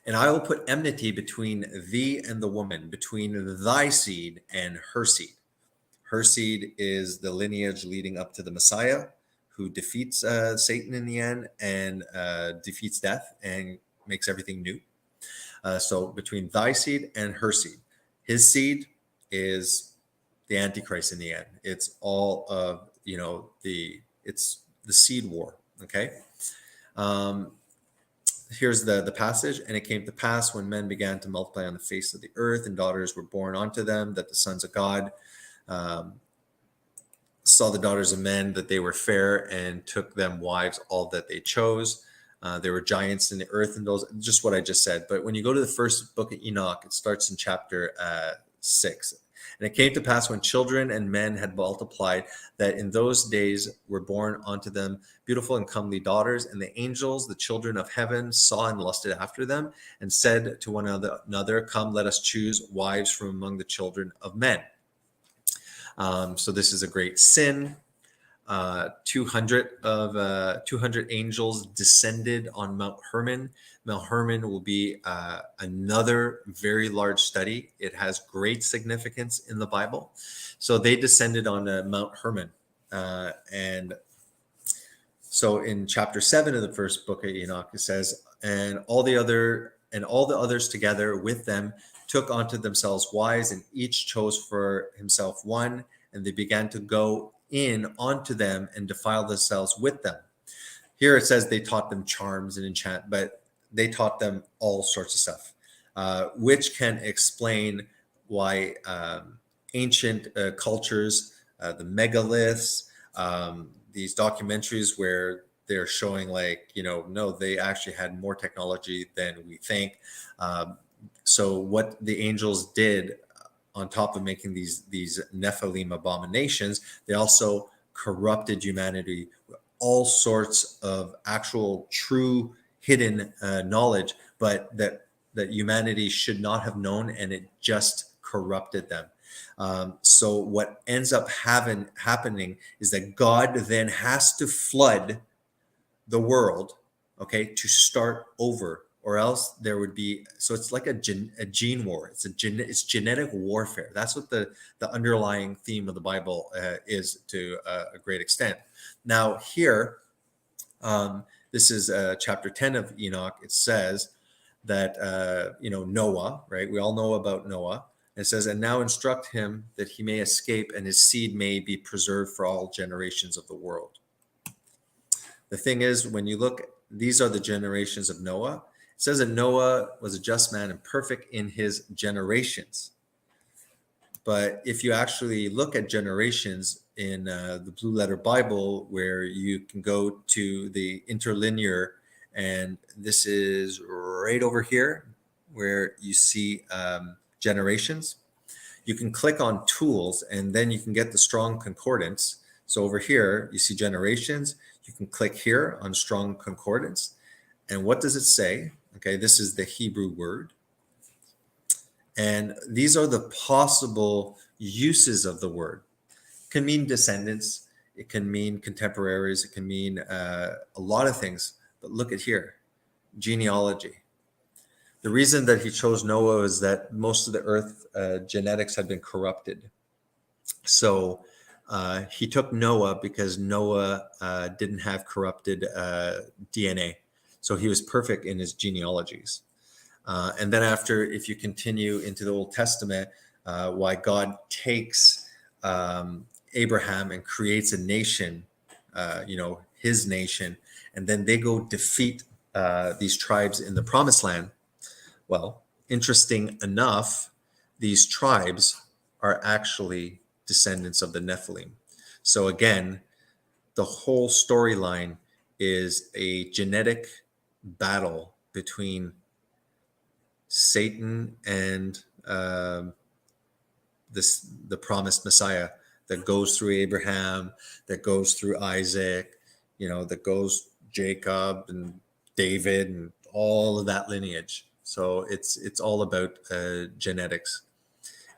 And I will put enmity between thee and the woman, between thy seed and her seed. Her seed is the lineage leading up to the Messiah, who defeats Satan in the end and defeats death and makes everything new. So between thy seed and her seed, his seed is the Antichrist in the end. It's all of, it's the seed war. Okay. Here's the passage. And it came to pass when men began to multiply on the face of the earth and daughters were born unto them, that the sons of God saw the daughters of men, that they were fair, and took them wives, all that they chose. There were giants in the earth, and those, just what I just said. But when you go to the first book of Enoch, it starts in chapter 6. And it came to pass when children and men had multiplied, that in those days were born unto them beautiful and comely daughters. And the angels, the children of heaven, saw and lusted after them, and said to one another, come, let us choose wives from among the children of men. So this is a great sin. 200 angels descended on Mount Hermon. Mount Hermon will be another very large study. It has great significance in the Bible. So they descended on Mount Hermon. And so in chapter 7 of the first book of Enoch, it says, and all the others together with them took unto themselves wives, and each chose for himself one, and they began to go in onto them and defile themselves with them. Here it says they taught them charms and enchant, but they taught them all sorts of stuff, which can explain why ancient cultures, the megaliths, these documentaries where they're showing no, they actually had more technology than we think. So what the angels did, on top of making these Nephilim abominations, they also corrupted humanity with all sorts of actual true hidden knowledge, but that humanity should not have known, and it just corrupted them. So what ends up happening is that God then has to flood the world, okay, to start over. Or else there would be, so it's like a gene war. It's genetic warfare. That's what the underlying theme of the Bible is to a great extent. Now here, this is chapter 10 of Enoch. It says that, Noah, right? We all know about Noah. It says, and now instruct him that he may escape and his seed may be preserved for all generations of the world. The thing is, when you look, these are the generations of Noah. It says that Noah was a just man and perfect in his generations. But if you actually look at generations in the Blue Letter Bible, where you can go to the interlinear, and this is right over here, where you see generations, you can click on tools, and then you can get the Strong Concordance So over here, you see generations. You can click here on Strong Concordance. And what does it say? Okay, this is the Hebrew word. And these are the possible uses of the word. It can mean descendants. It can mean contemporaries. It can mean a lot of things. But look at here, genealogy. The reason that he chose Noah is that most of the earth genetics had been corrupted. So he took Noah because Noah didn't have corrupted DNA. So he was perfect in his genealogies. And then after, if you continue into the Old Testament, why God takes Abraham and creates a nation, his nation, and then they go defeat these tribes in the Promised Land. Well, interesting enough, these tribes are actually descendants of the Nephilim. So again, the whole storyline is a genetic battle between Satan and the promised Messiah that goes through Abraham, that goes through Isaac, that goes Jacob and David and all of that lineage. So it's all about genetics.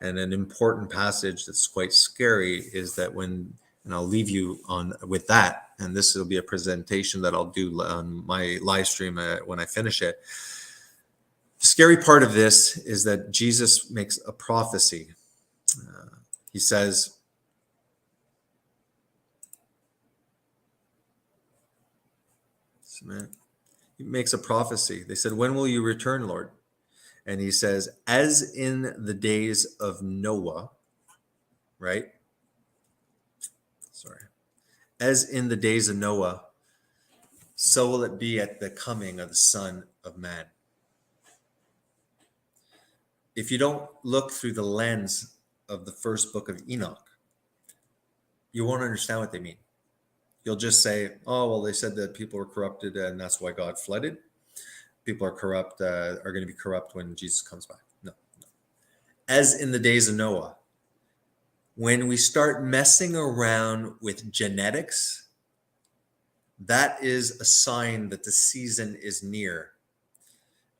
And an important passage that's quite scary is that and I'll leave you on with that, and this will be a presentation that I'll do on my live stream when I finish it. The scary part of this is that Jesus makes a prophecy. He says, he makes a prophecy. They said, "When will you return, Lord?" And he says, "As in the days of Noah," right? Sorry. "As in the days of Noah, so will it be at the coming of the Son of Man." If you don't look through the lens of the first book of Enoch, you won't understand what they mean. You'll just say, "Oh, well, they said that people were corrupted and that's why God flooded. People are corrupt, are going to be corrupt when Jesus comes back." No. As in the days of Noah, when we start messing around with genetics, that is a sign that the season is near.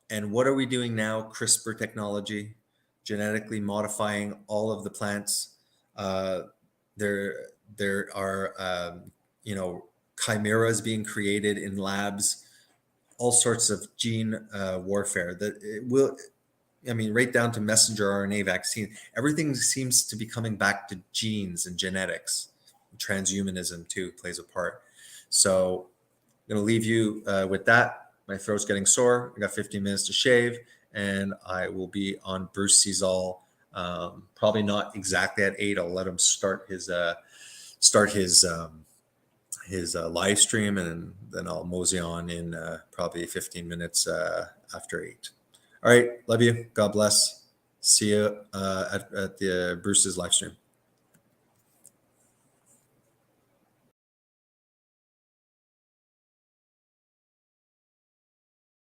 And what are we doing now? CRISPR technology, genetically modifying all of the plants. There are chimeras being created in labs, all sorts of gene warfare that it will, right down to messenger RNA vaccine. Everything seems to be coming back to genes and genetics. Transhumanism too plays a part. So I'm going to leave you with that. My throat's getting sore. I got 15 minutes to shave, and I will be on Bruce Seasall. Probably not exactly at 8. I'll let him start his live stream, and then I'll mosey on in probably 15 minutes after 8. All right, love you. God bless. See you at the Bruce's live stream.